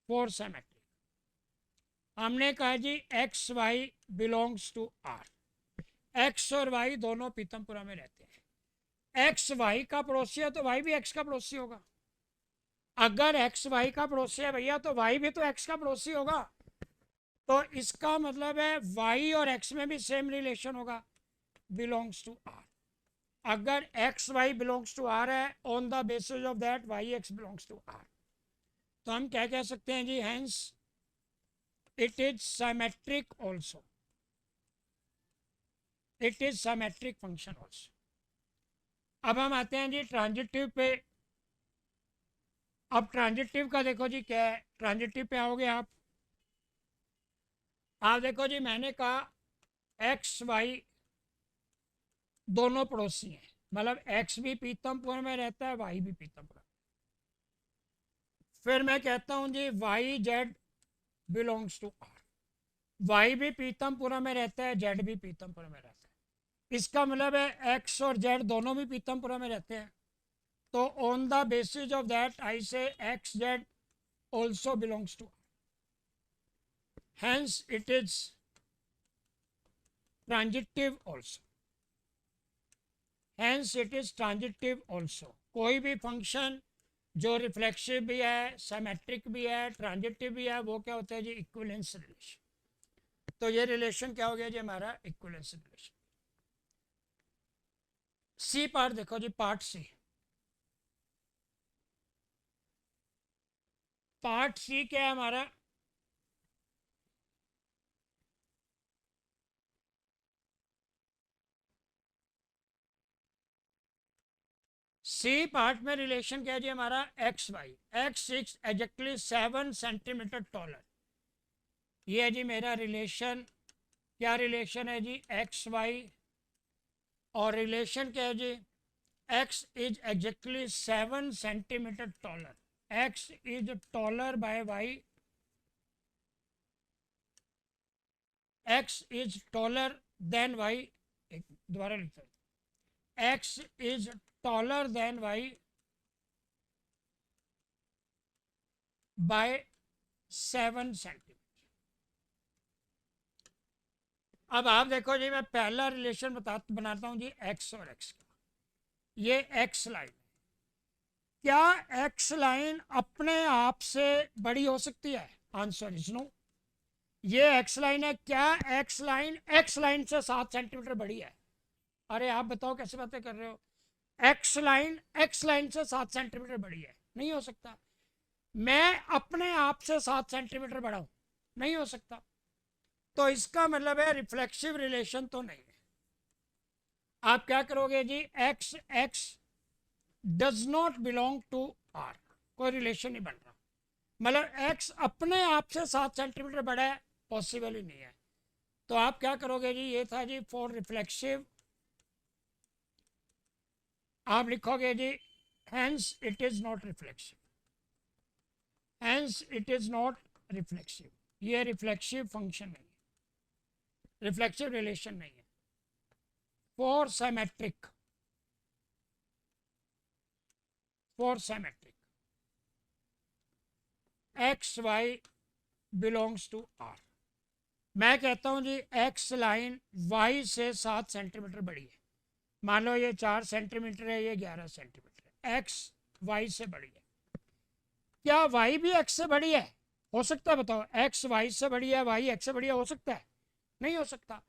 फोर सिमेट्रिक। हमने कहा जी X Y belongs to R. X और वाई दोनों पीतमपुरा में रहते हैं। एक्स वाई का पड़ोसी है तो वाई भी एक्स का पड़ोसी होगा। अगर एक्स वाई का पड़ोसी है भैया तो वाई भी तो एक्स का पड़ोसी होगा। तो इसका मतलब है वाई और एक्स में भी सेम रिलेशन होगा, बिलोंग्स टू आर। अगर x Y belongs to R है, on the basis of that Y X belongs to R, तो हम क्या कह सकते हैं जी? Hence it is symmetric also, it is symmetric function also. अब हम आते हैं जी ट्रांजिटिव पे। अब ट्रांजिटिव का देखो जी क्या है। ट्रांजिटिव पे आओगे आप देखो जी, मैंने कहा एक्स वाई दोनों पड़ोसी हैं, मतलब एक्स भी पीतमपुर में रहता है, वाई भी पीतमपुर। फिर मैं कहता हूं जी Y Z belongs to R. Y भी पीतमपुरा में रहता है, जेड भी पीतमपुरा में रहता है। इसका मतलब है एक्स और जेड दोनों भी पीतमपुरा में रहते हैं। तो on the basis of that I say X Z also belongs to, hence it is transitive also, hence it is transitive also। कोई भी फंक्शन जो रिफ्लेक्सिव भी है, सिमेट्रिक भी है, ट्रांजिटिव भी है, वो क्या होता है जी? Equivalence relation. तो ये रिलेशन क्या हो गया जी हमारा? Equivalence relation. सी पार्ट देखो जी, पार्ट सी। पार्ट सी क्या है हमारा? सी पार्ट में रिलेशन क्या है जी हमारा? X Y. X six exactly 7 centimetre taller, ये है जी मेरा रिलेशन। क्या रिलेशन है जी? X Y. और रिलेशन क्या है जी? X is exactly 7 centimetre taller. X is taller by Y. X is taller than Y. दोबारा लिखते हैं, X is taller than Y by 7 centimetre. अब आप देखो जी, मैं पहला रिलेशन बनाता हूं जी एक्स और एक्स का। ये एक्स लाइन, क्या एक्स लाइन अपने आप से बड़ी हो सकती है? Answer is no. ये एक्स लाइन है, क्या एक्स लाइन से 7 सेंटीमीटर बड़ी है? अरे आप बताओ कैसे बातें कर रहे हो? एक्स लाइन से 7 सेंटीमीटर बड़ी है, नहीं हो सकता। मैं अपने आप से 7 सेंटीमीटर बड़ा हूं, नहीं हो सकता। तो इसका मतलब है रिफ्लेक्सिव रिलेशन तो नहीं है। आप क्या करोगे जी, X X does not belong to R, कोई रिलेशन नहीं बन रहा। मतलब एक्स अपने आप से 7 सेंटीमीटर बड़ा है, पॉसिबल ही नहीं है। तो आप क्या करोगे जी, ये था जी फॉर रिफ्लेक्सिव, आप लिखोगे जी hence it is not reflexive, hence it is not reflexive. ये रिफ्लेक्सिव फंक्शन नहीं है, रिफ्लेक्सिव रिलेशन नहीं है। For symmetric, for symmetric X Y belongs to R. मैं कहता हूं जी एक्स लाइन वाई से 7 सेंटीमीटर बड़ी है। मान लो ये 4 सेंटीमीटर है, ये 11 सेंटीमीटर है, एक्स वाई से बड़ी है। क्या वाई भी एक्स से बड़ी है? हो सकता है? बताओ, एक्स वाई से बड़ी है, वाई एक्स से बड़ी है, हो सकता है? नहीं हो सकता।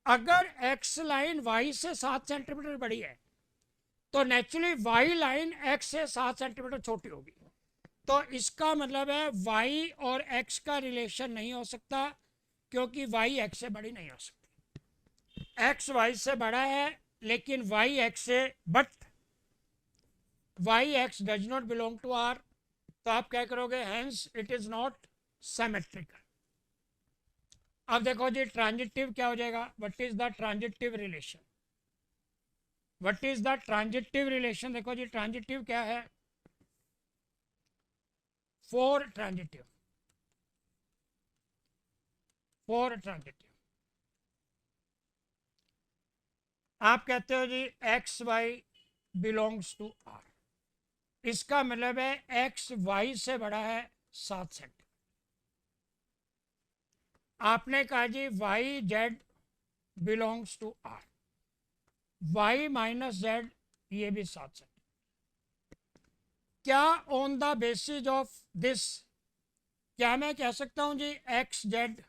अगर एक्स लाइन वाई से 7 सेंटीमीटर बड़ी है तो नेचुरली वाई लाइन एक्स से 7 सेंटीमीटर छोटी होगी। तो इसका मतलब है वाई और एक्स का रिलेशन नहीं हो सकता, क्योंकि वाई एक्स से बड़ी नहीं हो सकती। एक्स वाई से बड़ा है लेकिन वाई एक्स से, but Y x does not belong to R. तो आप क्या करोगे, hence it is not symmetrical. अब देखो जी ट्रांजिटिव क्या हो जाएगा, what is the transitive relation? What is the transitive relation? देखो जी ट्रांजिटिव क्या है, फोर ट्रांजिटिव, फोर ट्रांजिटिव। आप कहते हो जी X Y belongs to R, इसका मतलब है एक्स वाई से बड़ा है 7 सेंटीमीटर। आपने कहा जी Y Z belongs to R, Y minus Z ये भी 7 सेंटीमीटर। क्या on the basis of this, क्या मैं कह सकता हूं जी एक्स जेड?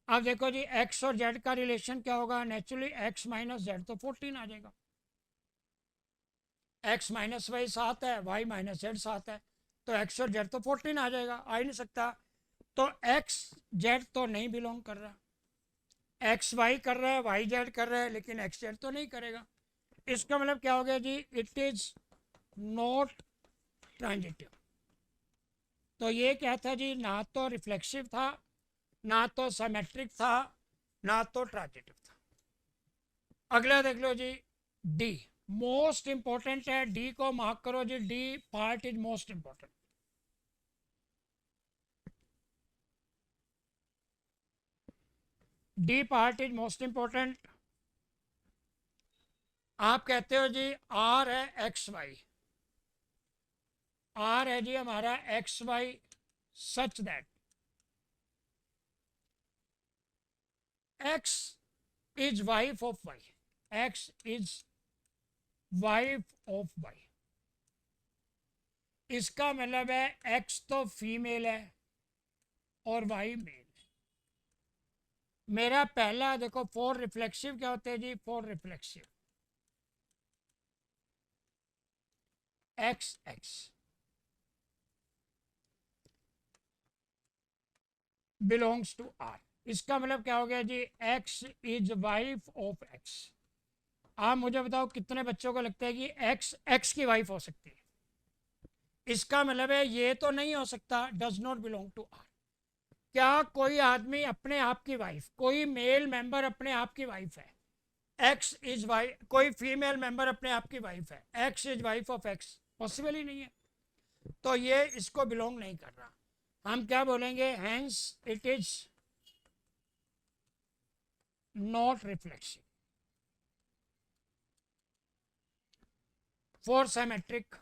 अब देखो जी एक्स और जेड का रिलेशन क्या होगा, नेचुरली एक्स माइनस जेड तो 14 आ जाएगा। एक्स माइनस वाई 7 है, वाई माइनस जेड 7 है, तो एक्स और जेड तो 14 आ जाएगा, आ ही नहीं सकता। तो एक्स जेड तो नहीं बिलोंग कर रहा, एक्स वाई कर रहा है, वाई जेड कर रहा है, लेकिन एक्स जेड तो नहीं करेगा। इसका मतलब क्या हो गया जी, इट इज नॉट ट्रांजिटिव। तो ये क्या था जी, ना तो रिफ्लेक्सिव था, ना तो सिमेट्रिक था, ना तो ट्रांजिटिव था। अगला देख लो जी, डी मोस्ट इंपॉर्टेंट है, डी को मार्क करो जी, D part is most important. D part is most important. आप कहते हो जी आर है एक्स वाई, आर है जी हमारा X Y such that X is wife of Y, X is wife of Y. इसका मतलब है एक्स तो फीमेल है और वाई मेल है। मेरा पहला देखो, फोर रिफ्लेक्सिव क्या होते हैं जी, for reflexive X X belongs to R. इसका मतलब क्या हो गया जी, X is wife of X. आप मुझे बताओ कितने बच्चों को लगता है कि एक्स एक्स की वाइफ हो सकती है? इसका मतलब है ये तो नहीं हो सकता, does not belong to R. क्या कोई आदमी अपने आप की वाइफ, कोई मेल मेंबर अपने आप की वाइफ है, एक्स इज वाइफ, कोई फीमेल मेंबर अपने आप की वाइफ है, X is wife of X? Possible ही नहीं है। तो ये इसको बिलोंग नहीं कर रहा। हम क्या बोलेंगे, hence it is not reflexive. For symmetric,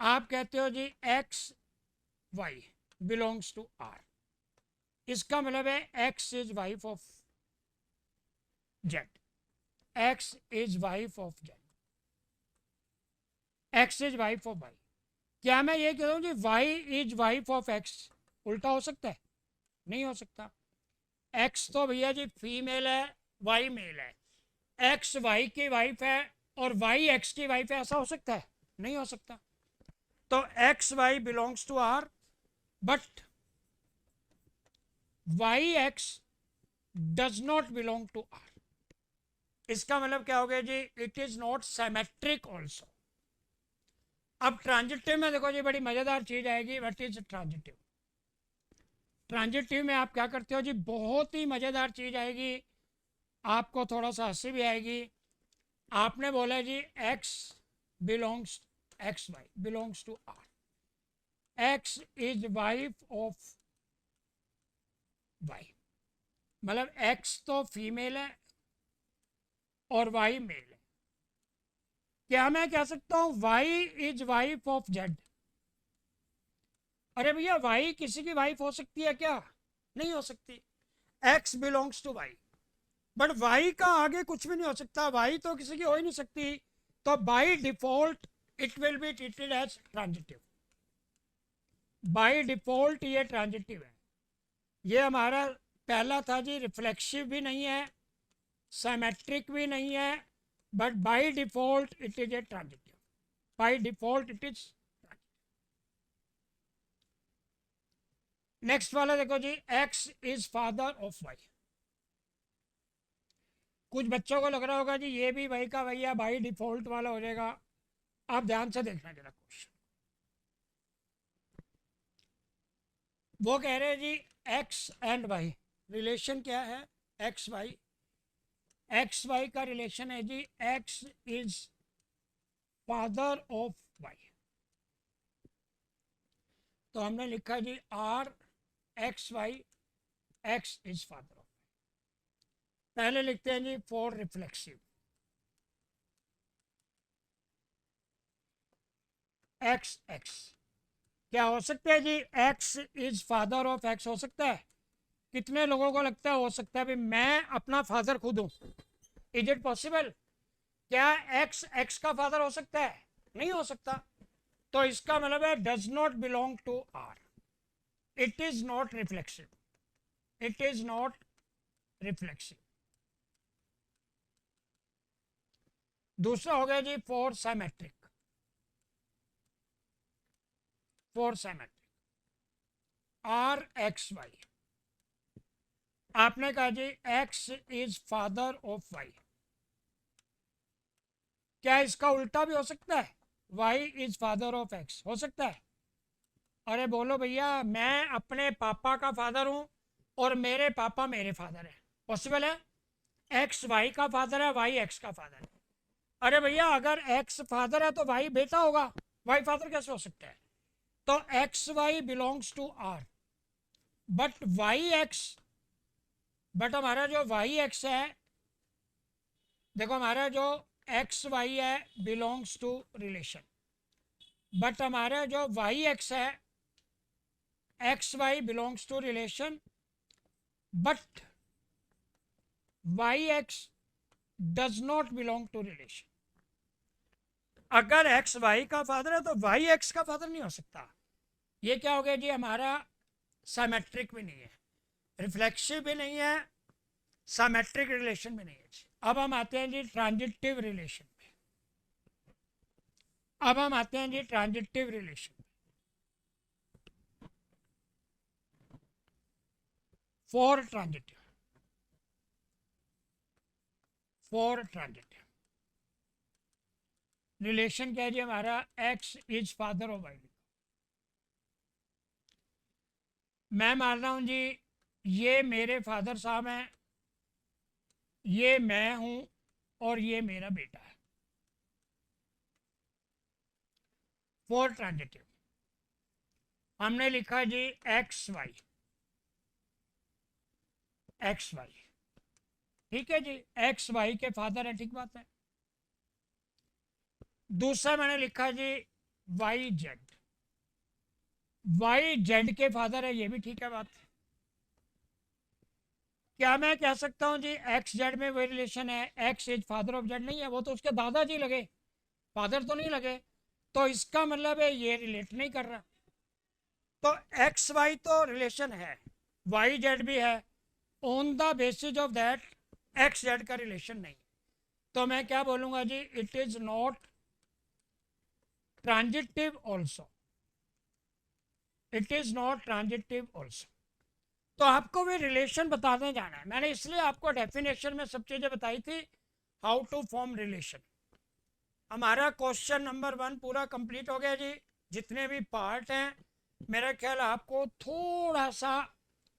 आप कहते हो जी X Y, belongs to R. इसका मतलब है X is wife of Z, X is wife of Z, X is wife of Y. क्या मैं ये कह रहा हूँ कि Y is wife of X उल्टा हो सकता है? नहीं हो सकता। एक्स तो भैया जी फीमेल है, वाई मेल है। एक्स वाई की वाइफ है और वाई एक्स की वाइफ है, ऐसा हो सकता है? नहीं हो सकता। तो x Y belongs to R, but Y x does not belong to R. इसका मतलब क्या हो गया जी? It is not symmetric also. अब ट्रांजिटिव में देखो जी बड़ी मजेदार चीज आएगी। What is transitive? ट्रांजिटिव में आप क्या करते हो जी? बहुत ही मजेदार चीज आएगी, आपको थोड़ा सा हंसी भी आएगी। आपने बोला जी X belongs, X Y belongs to R, X is wife of Y. मतलब एक्स तो फीमेल है और वाई मेल है। क्या मैं कह सकता हूं y is wife of z? अरे भैया वाई किसी की वाइफ हो सकती है क्या? नहीं हो सकती। X belongs to y, but y का आगे कुछ भी नहीं हो सकता, वाई तो किसी की हो ही नहीं सकती। तो by default it will be treated as transitive. By default ये ट्रांजिटिव है। ये हमारा पहला था जी, रिफ्लेक्सिव भी नहीं है, सिमेट्रिक भी नहीं है, but by default it is a transitive. By default it is. Next वाला देखो जी, X is father of Y. कुछ बच्चों को लग रहा होगा जी ये भी वही का वही है, बाई डिफॉल्ट वाला हो जाएगा। आप ध्यान से देखना जरा क्वेश्चन। वो कह रहे हैं जी एक्स एंड वाई रिलेशन क्या है? एक्स वाई, एक्स वाई का रिलेशन है जी X is father of Y. तो हमने लिखा जी R x Y, X is father of. पहले लिखते हैं जी फॉर रिफ्लेक्सिव, एक्स एक्स। क्या हो सकता है जी? X is father of X हो सकता है? कितने लोगों को लगता है हो सकता है? भाई मैं अपना फादर खुद हूं। Is it possible? क्या एक्स एक्स का फादर हो सकता है? नहीं हो सकता। तो इसका मतलब है does not belong to R, it is not reflexive, it is not reflexive. दूसरा हो गया जी for symmetric, for symmetric R x Y. आपने कहा जी X is father of Y. क्या इसका उल्टा भी हो सकता है? Y is father of X हो सकता है? अरे बोलो भैया, मैं अपने पापा का फादर हूं और मेरे पापा मेरे फादर हैं। पॉसिबल है? एक्स वाई का फादर है, वाई एक्स का फादर है। अरे भैया अगर एक्स फादर है तो वाई बेटा होगा, वाई फादर कैसे हो सकता है? तो x Y belongs to R, but Y x, but हमारा जो वाई एक्स है, देखो हमारा जो एक्स वाई है बिलोंग्स टू रिलेशन, बट हमारा जो वाई एक्स है, x Y belongs to relation, but Y x does not belong to relation. अगर एक्स वाई का फादर है तो वाई एक्स का फादर नहीं हो सकता। ये क्या हो गया जी? हमारा साइमेट्रिक भी नहीं है, रिफ्लेक्सिव भी नहीं है, साइमेट्रिक रिलेशन भी नहीं है। अब हम आते हैं जी ट्रांजिटिव रिलेशन में। अब हम आते हैं जी ट्रांजिटिव रिलेशन में। For transitive, for transitive relation क्या है जी हमारा? X is father of y. मैं मान रहा हूं जी ये मेरे फादर साहब हैं, ये मैं हूं और ये मेरा बेटा है। फॉर ट्रांजिटिव हमने लिखा जी एक्स वाई, एक्स वाई। ठीक है जी, एक्स वाई के फादर है, ठीक बात है। दूसरा मैंने लिखा जी वाई जेड, वाई जेड के फादर है, ये भी ठीक है बात। क्या मैं कह सकता हूँ जी एक्स जेड में वही रिलेशन है, X is father of Z? नहीं है, वो तो उसके दादाजी लगे, फादर तो नहीं लगे। तो इसका मतलब है ये रिलेट नहीं कर रहा। तो एक्स वाई तो रिलेशन है, वाई जेड भी है, on the basis of that X Z का रिलेशन नहीं। तो मैं क्या बोलूँगा जी, it is not transitive also, it is not transitive also. तो आपको भी रिलेशन बताने जाना है, मैंने इसलिए आपको डेफिनेशन में सब चीज़ें बताई थी, हाउ टू फॉर्म रिलेशन। हमारा क्वेश्चन नंबर 1 पूरा कंप्लीट हो गया जी। जितने भी पार्ट हैं, मेरा ख्याल आपको थोड़ा सा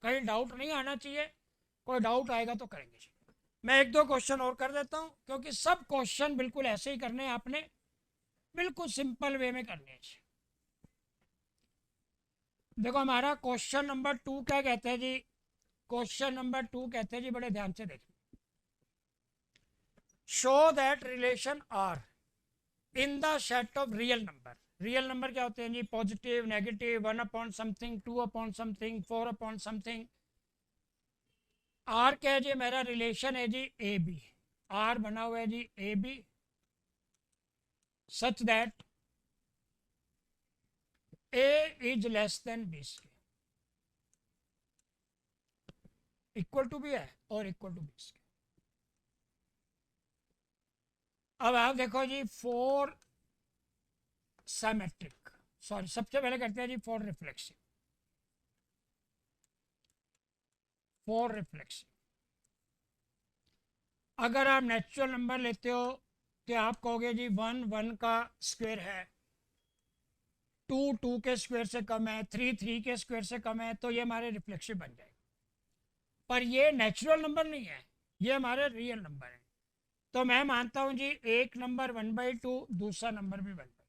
कहीं डाउट नहीं आना चाहिए, कोई डाउट आएगा तो करेंगे जी। मैं एक दो क्वेश्चन और कर देता हूँ, क्योंकि सब क्वेश्चन बिल्कुल ऐसे ही करने हैं आपने, बिल्कुल सिंपल वे में करने हैं जी। देखो हमारा क्वेश्चन नंबर 2 क्या कहते हैं जी, क्वेश्चन नंबर 2 कहते हैं जी, बड़े ध्यान से देखिए, show that relation R in the set of real number. Real number क्या होते हैं जी, positive, negative, 1 upon something, 2 upon something, 4 upon something. R क्या है जी, मेरा रिलेशन है जी ए बी, आर बना हुआ है जी A B, such that A is less than B square, equal to भी है और इक्वल टू बी स्क्वायर। अब आप देखो जी, फोर सिमेट्रिक, सॉरी सबसे पहले करते हैं जी फोर रिफ्लेक्सिव, फोर रिफ्लेक्सिव। अगर आप नेचुरल नंबर लेते हो तो आप कहोगे जी 1 1 का स्क्वायर है, 2 2 के स्क्वायर से कम है, 3 3 के स्क्वायर से कम है, तो ये हमारे रिफ्लेक्सिव बन जाएगा। पर ये नेचुरल नंबर नहीं है, ये हमारे रियल नंबर है। तो मैं मानता हूँ जी एक नंबर 1/2, दूसरा नंबर भी 1/2।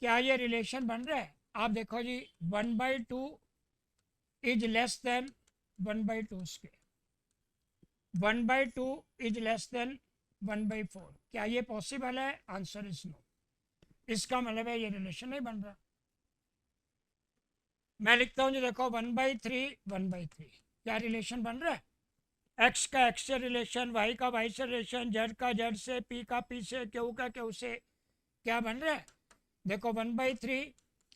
क्या ये रिलेशन बन रहा है? आप देखो जी 1/2 is less than 1/2 square, 1/2 is less than 1/4। क्या ये पॉसिबल है? Answer is no. इसका मतलब है ये रिलेशन नहीं बन रहा। मैं लिखता हूँ जी, देखो 1/3 1/3, क्या रिलेशन बन रहा है? एक्स का एक्स से रिलेशन, वाई का वाई से रिलेशन, जेड का जेड से, पी का पी से, क्यू का क्यू से, क्या बन रहा है? देखो 1/3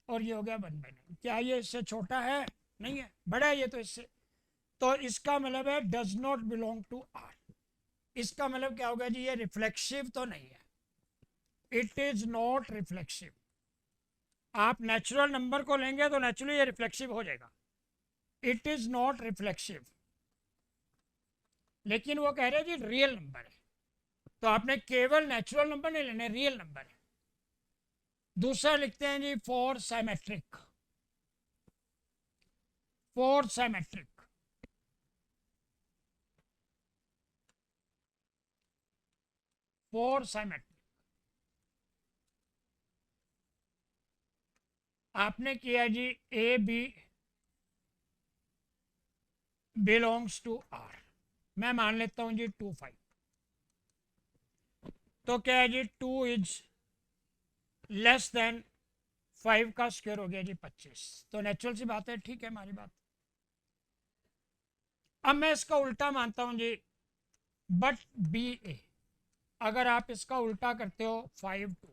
और ये हो गया 1/9। क्या ये इससे छोटा है? नहीं है, बड़ा है ये तो इससे। तो इसका मतलब है does not belong to R. इसका मतलब क्या होगा जी, ये रिफ्लेक्सिव तो नहीं है, इट इज नॉट रिफ्लेक्सिव। आप नेचुरल नंबर को लेंगे तो नेचुरली ये रिफ्लेक्सिव हो जाएगा, इट इज नॉट रिफ्लेक्सिव। लेकिन वो कह रहे हैं जी रियल नंबर है, तो आपने केवल नेचुरल नंबर नहीं लेने, रियल नंबर है। दूसरा लिखते हैं जी for symmetric, for symmetric, for symmetric. आपने किया जी A B belongs to R, मैं मान लेता हूं जी 2 5। तो क्या है जी 2 इज लेस देन 5 का स्क्वायर हो गया जी 25। तो नेचुरल सी बात है, ठीक है हमारी बात। अब मैं इसका उल्टा मानता हूं जी, बट बी ए, अगर आप इसका उल्टा करते हो 5 2,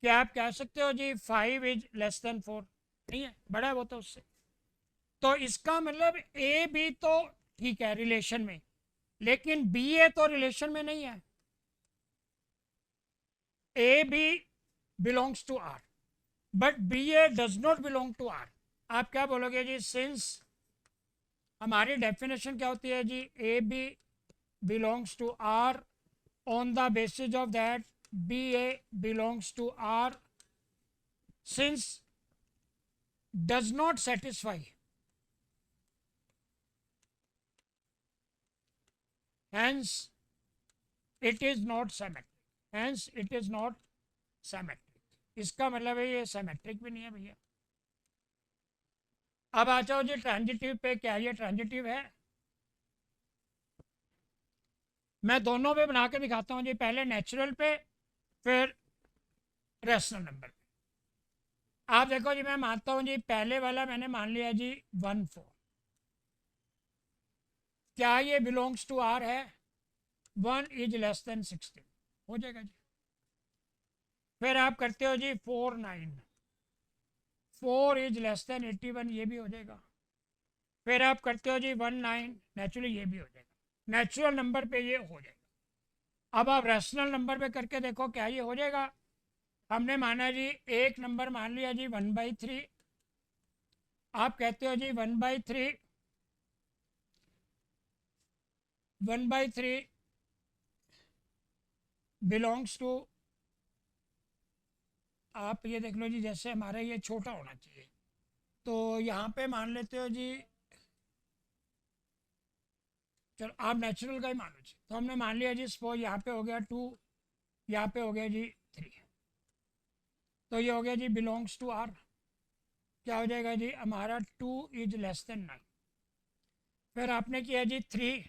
क्या आप कह सकते हो जी 5 इज लेस देन 4? नहीं है, बड़ा है वो तो उससे। तो इसका मतलब ए बी तो ठीक है रिलेशन में, लेकिन बी ए तो रिलेशन में नहीं है। A B belongs to R but b a does not belong to R. आप क्या बोलोगे जी, सिंस हमारी डेफिनेशन क्या होती है जी, A B belongs to R on the basis of that BA belongs to R, since does not satisfy, hence it is not symmetric, hence it is not symmetric। इसका मतलब है ये symmetric भी नहीं है भैया। अब आ जाओ जी ट्रांजिटिव पे, क्या ये ट्रांजिटिव है? मैं दोनों पे बना के दिखाता हूँ जी, पहले नेचुरल पे फिर रेशनल नंबर पे। आप देखो जी, मैं मानता हूँ जी पहले वाला मैंने मान लिया जी 1 4, क्या ये बिलोंग्स टू आर है? 1 > 16 हो जाएगा जी। फिर आप करते हो जी 4 9, 4 > 81, ये भी हो जाएगा। फिर आप करते हो जी 1 9, नेचुरली ये भी हो जाएगा। नेचुरल नंबर पे ये हो जाएगा। अब आप रैशनल नंबर पे करके देखो क्या ये हो जाएगा। हमने माना जी एक नंबर मान लिया जी 1/3, आप कहते हो जी 1/3, 1/3 बिलोंग्स टू, आप ये देख लो जी, जैसे हमारा ये छोटा होना चाहिए, तो यहाँ पे मान लेते हो जी, चलो आप नेचुरल का ही मानो जी, तो हमने मान लिया जी सपोज यहाँ पे हो गया 2, यहाँ पे हो गया जी 3, तो ये हो गया जी बिलोंग्स टू आर। क्या हो जाएगा जी हमारा 2 > 9। फिर आपने किया जी 3,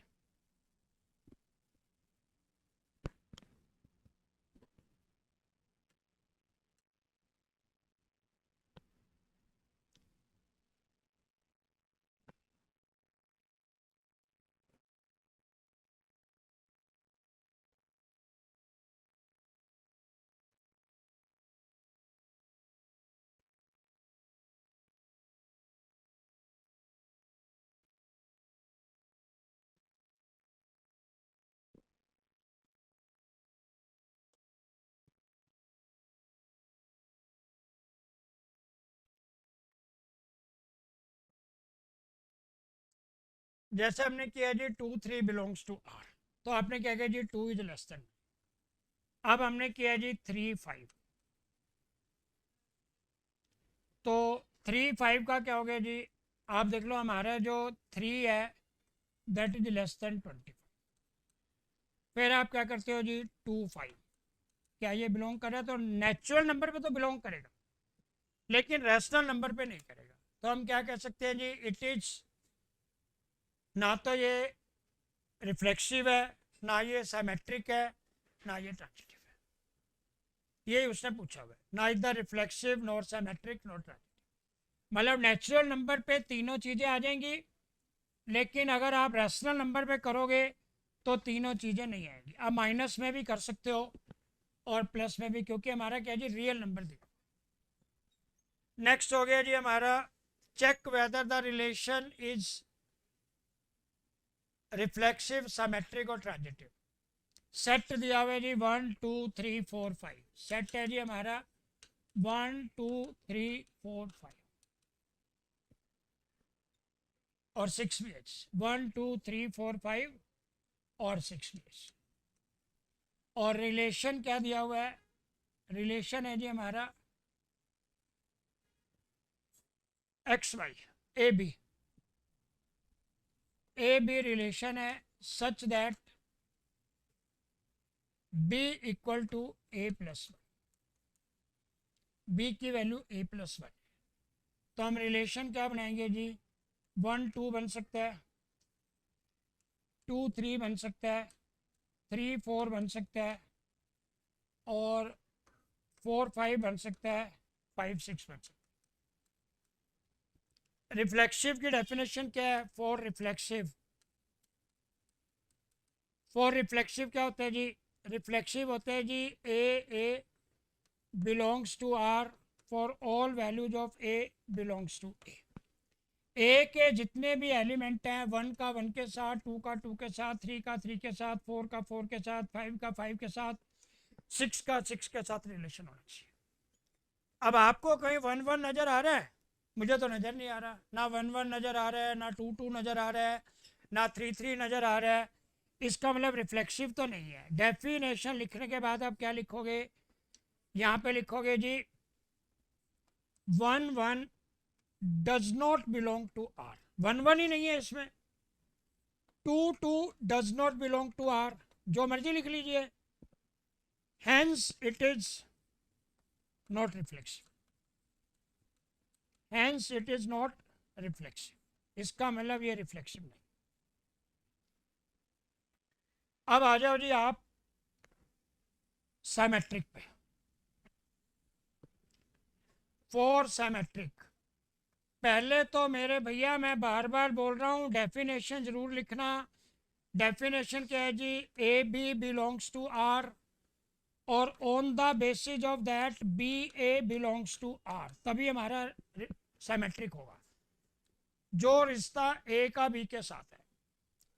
जैसे हमने किया जी 2 3 बिलोंग्स टू आर, तो आपने क्या किया जी 2 > 10। अब हमने किया जी 3 5, तो 3 5 का क्या हो गया जी, आप देख लो हमारा जो 3 है दैट > 20। फिर आप क्या करते हो जी 2 5, क्या ये बिलोंग कर रहा है? तो नेचुरल नंबर पे तो बिलोंग करेगा, लेकिन रैशनल नंबर पे नहीं करेगा। तो हम क्या कह सकते हैं जी, इट इज, ना तो ये रिफ्लेक्सिव है, ना ये साइमेट्रिक है, ना ये ट्रांजिटिव है। यही उसने पूछा हुआ है, ना इधर reflexive nor symmetric nor transitive. मतलब नेचुरल नंबर पे तीनों चीज़ें आ जाएंगी, लेकिन अगर आप रैशनल नंबर पे करोगे तो तीनों चीज़ें नहीं आएंगी। आप माइनस में भी कर सकते हो और प्लस में भी, क्योंकि हमारा क्या जी रियल नंबर दिखा। नेक्स्ट हो गया जी हमारा, check whether the relation is reflexive symmetric और ट्रांजिटिव। सेट दिया हुआ है जी 1 2 3 4 5, सेट है जी हमारा 1 2 3 4 5 और 6 भी है। 1 2 3 4 5 और 6 भी है। और रिलेशन क्या दिया हुआ है? रिलेशन है जी हमारा X Y, A B relation है such that B equal to A+1, B की वैल्यू A+1। तो हम रिलेशन क्या बनाएंगे जी, 1 2 बन सकता है, 2 3 बन सकता है, 3 4 बन सकता है, और 4 5 बन सकता है, 5 6 बन सकता है। रिफ्लेक्सिव की डेफिनेशन क्या है? फॉर रिफ्लेक्सिव क्या होता है जी? रिफ्लेक्सिव होता है जी A belongs to R for all values of A belongs to A के जितने भी एलिमेंट हैं, 1 का 1 के साथ, 2 का 2 के साथ, 3 का 3 के साथ, 4 का 4 के साथ, 5 का 5 के साथ, 6 का 6 के साथ रिलेशन होना चाहिए। अब आपको कहीं 1 1 नज़र आ रहा है? मुझे तो नज़र नहीं आ रहा। ना 1 1 नज़र आ रहा है, ना 2 2 नज़र आ रहा है, ना 3 3 नज़र आ रहा है। इसका मतलब रिफ्लेक्सिव तो नहीं है। डेफिनेशन लिखने के बाद आप क्या लिखोगे? यहाँ पे लिखोगे जी 1 1 does not belong to R. 1 1 ही नहीं है इसमें। 2 2 does not belong to R, जो मर्जी लिख लीजिए। Hence it is not reflexive, hence it is not reflexive. इसका मतलब ये रिफ्लेक्सिव नहीं। अब आ जाओ जी आप साइमेट्रिक पे। For symmetric. पहले तो मेरे भैया मैं बार बार बोल रहा हूँ डेफिनेशन ज़रूर लिखना। डेफिनेशन क्या है जी? A B belongs to R और on the basis of that B A belongs to R, तभी हमारा सिमेट्रिक होगा। जो रिश्ता ए का बी के साथ है।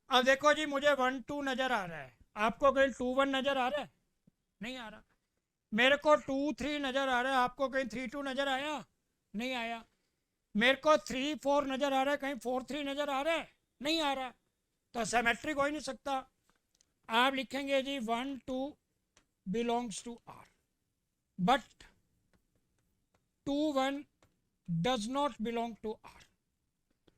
अब देखो जी, मुझे 1 2 नज़र आ रहा है, आपको कहीं 2 1 नज़र आ रहा है? नहीं आ रहा। मेरे को 2 3 नज़र आ रहा है, आपको कहीं 3 2 नज़र आया? नहीं आया। मेरे को 3 4 नज़र आ रहा है, कहीं 4 3 नज़र आ रहा है? नहीं आ रहा। तो सिमेट्रिक हो ही नहीं सकता। आप लिखेंगे जी 1 2 belongs to R but 2 1 does not belong to R.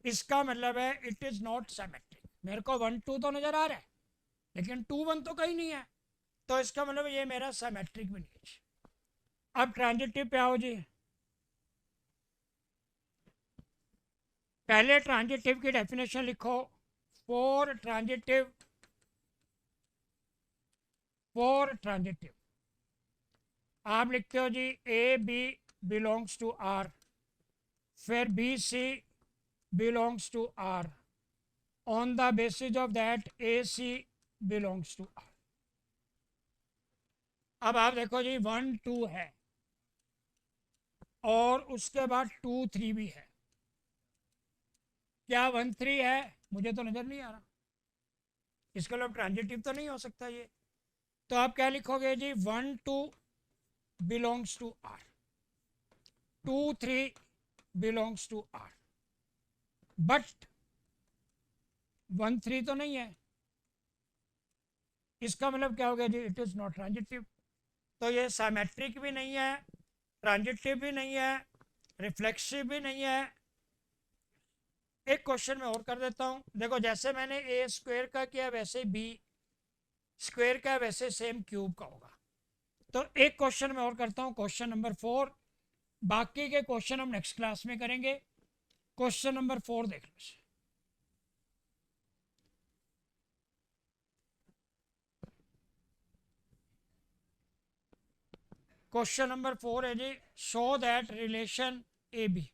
इसका मतलब है इट इज नॉट सिमेट्रिक। मेरे को 1 2 तो नजर आ रहा है, लेकिन 2 1 तो कहीं नहीं है, तो इसका मतलब ये मेरा सिमेट्रिक भी नहीं है। अब ट्रांजिटिव पे आओ जी। पहले ट्रांजिटिव की डेफिनेशन लिखो। फॉर ट्रांजिटिव आप लिखते हो जी A B belongs to R, फिर B C belongs to R, on the basis of that A C belongs to R. अब आप देखो जी 1 2 है और उसके बाद 2 3 भी है। क्या 1 3 है? मुझे तो नज़र नहीं आ रहा। इसके लिए ट्रांजिटिव तो नहीं हो सकता ये। तो आप क्या लिखोगे जी? 1 2 belongs to R, 2 3 belongs to R, but 1 3 तो नहीं है। इसका मतलब क्या हो गया जी? It is not transitive. तो ये सिमेट्रिक भी नहीं है, ट्रांजिटिव भी नहीं है, रिफ्लेक्सिव भी नहीं है। एक क्वेश्चन मैं और कर देता हूँ। देखो, जैसे मैंने ए स्क्वायर का किया वैसे बी स्क्वायर का, वैसे सेम क्यूब का होगा। तो एक क्वेश्चन मैं और करता हूँ, क्वेश्चन नंबर 4। बाकी के क्वेश्चन हम नेक्स्ट क्लास में करेंगे। क्वेश्चन नंबर 4 देख लो। क्वेश्चन नंबर 4 है जी, show that relation A B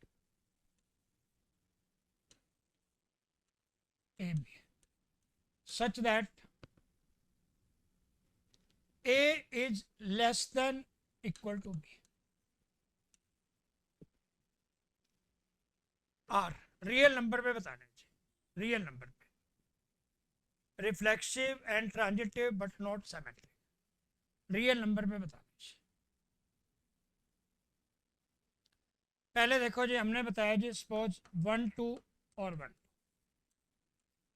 such that A is less than equal to B R. Real number पे बताना चाहिए, रियल नंबर पे। Reflexive and transitive but not symmetric. Real number पे बताना चाहिए। पहले देखो जी, हमने बताया जी सपोज 1 2 और 1,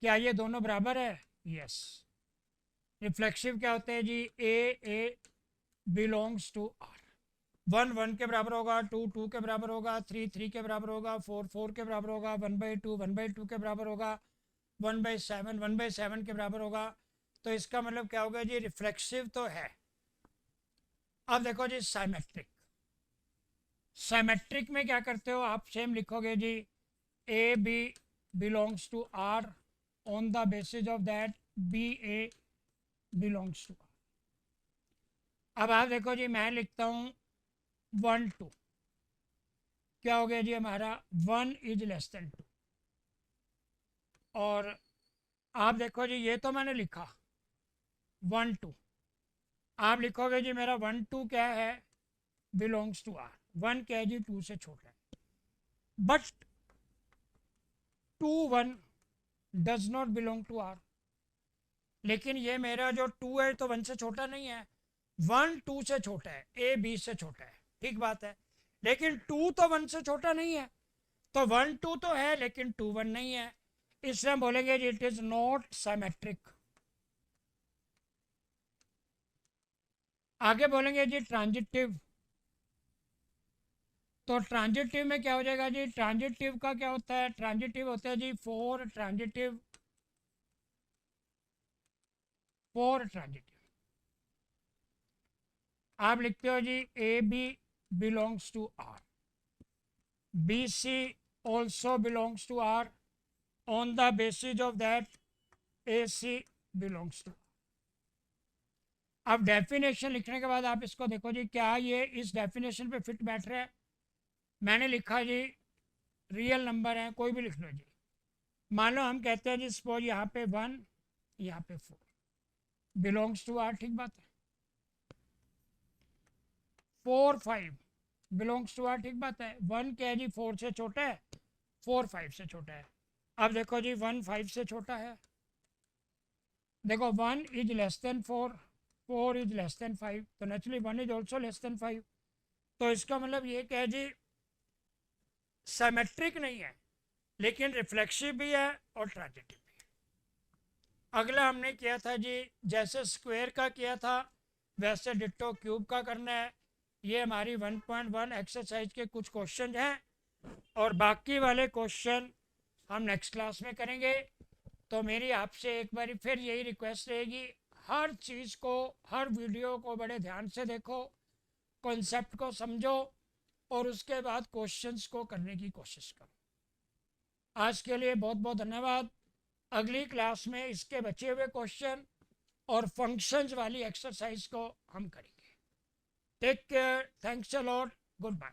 क्या ये दोनों बराबर है? यस। रिफ्लेक्सिव क्या होते हैं जी? A belongs to R. 1 1 के बराबर होगा, 2 2 के बराबर होगा, 3 3 के बराबर होगा, 4 4 के बराबर होगा, 1/2 के बराबर होगा, 1/7 के बराबर होगा। तो इसका मतलब क्या होगा जी? रिफ्लेक्सिव तो है। अब देखो जी साइमेट्रिक। साइमेट्रिक में क्या करते हो आप? सेम लिखोगे जी A B belongs to R on the basis of that B A belongs to R. अब आप देखो जी, मैं लिखता हूँ 1 2, क्या हो गया जी हमारा? 1 इज लेस देन 2। और आप देखो जी, ये तो मैंने लिखा 1 2। आप लिखोगे जी मेरा 1 2 क्या है? Belongs to R. 1 क्या है जी? 2 से छोटा है। But 2 1 does not belong to R. लेकिन ये मेरा जो 2 है तो 1 से छोटा नहीं है, 1 2 से छोटा है, ए बी से छोटा है। ठीक बात है। लेकिन 2 तो 1 से छोटा नहीं है। तो 1 2 तो है लेकिन 2 1 नहीं है। इसलिए हम बोलेंगे इट इज नॉट सिमेट्रिक। आगे बोलेंगे जी ट्रांजिटिव। तो ट्रांजिटिव में क्या हो जाएगा जी? ट्रांजिटिव का क्या होता है? ट्रांजिटिव होता है जी फोर ट्रांजिटिव। आप लिखते हो जी A B belongs to R, B C also belongs to R, on the basis of that A C belongs to. अब डेफिनेशन लिखने के बाद आप इसको देखो जी, क्या ये इस डेफिनेशन पे फिट बैठ रहा है? मैंने लिखा जी रियल नंबर है, कोई भी लिख लो जी। मान लो हम कहते हैं जी सपोज यहाँ पे 1, यहाँ पे 4, बिलोंग्स टू आर, ठीक बात है। 4 5 बिलोंग्स टू आर, ठीक बात है। 1 क्या है जी 4 से छोटा है, 4 5 से छोटा है। अब देखो जी 1 5 से छोटा है, देखो 1 is less then 4, 4 is less then 5, तो naturally 1 is also less than 5। तो इसका मतलब ये क्या है जी, सिमेट्रिक नहीं है लेकिन रिफ्लेक्सिव भी है और ट्रांजिटिव भी है। अगला हमने किया था जी, जैसे स्क्वायर का किया था वैसे डिट्टो क्यूब का करना है। ये हमारी 1.1 एक्सरसाइज के कुछ क्वेश्चन हैं और बाकी वाले क्वेश्चन हम नेक्स्ट क्लास में करेंगे। तो मेरी आपसे एक बार फिर यही रिक्वेस्ट रहेगी, हर चीज़ को, हर वीडियो को बड़े ध्यान से देखो, कॉन्सेप्ट को समझो और उसके बाद क्वेश्चंस को करने की कोशिश करो। आज के लिए बहुत बहुत धन्यवाद। अगली क्लास में इसके बचे हुए क्वेश्चन और फंक्शंस वाली एक्सरसाइज को हम करेंगे। Take care, thanks a lot, good bye.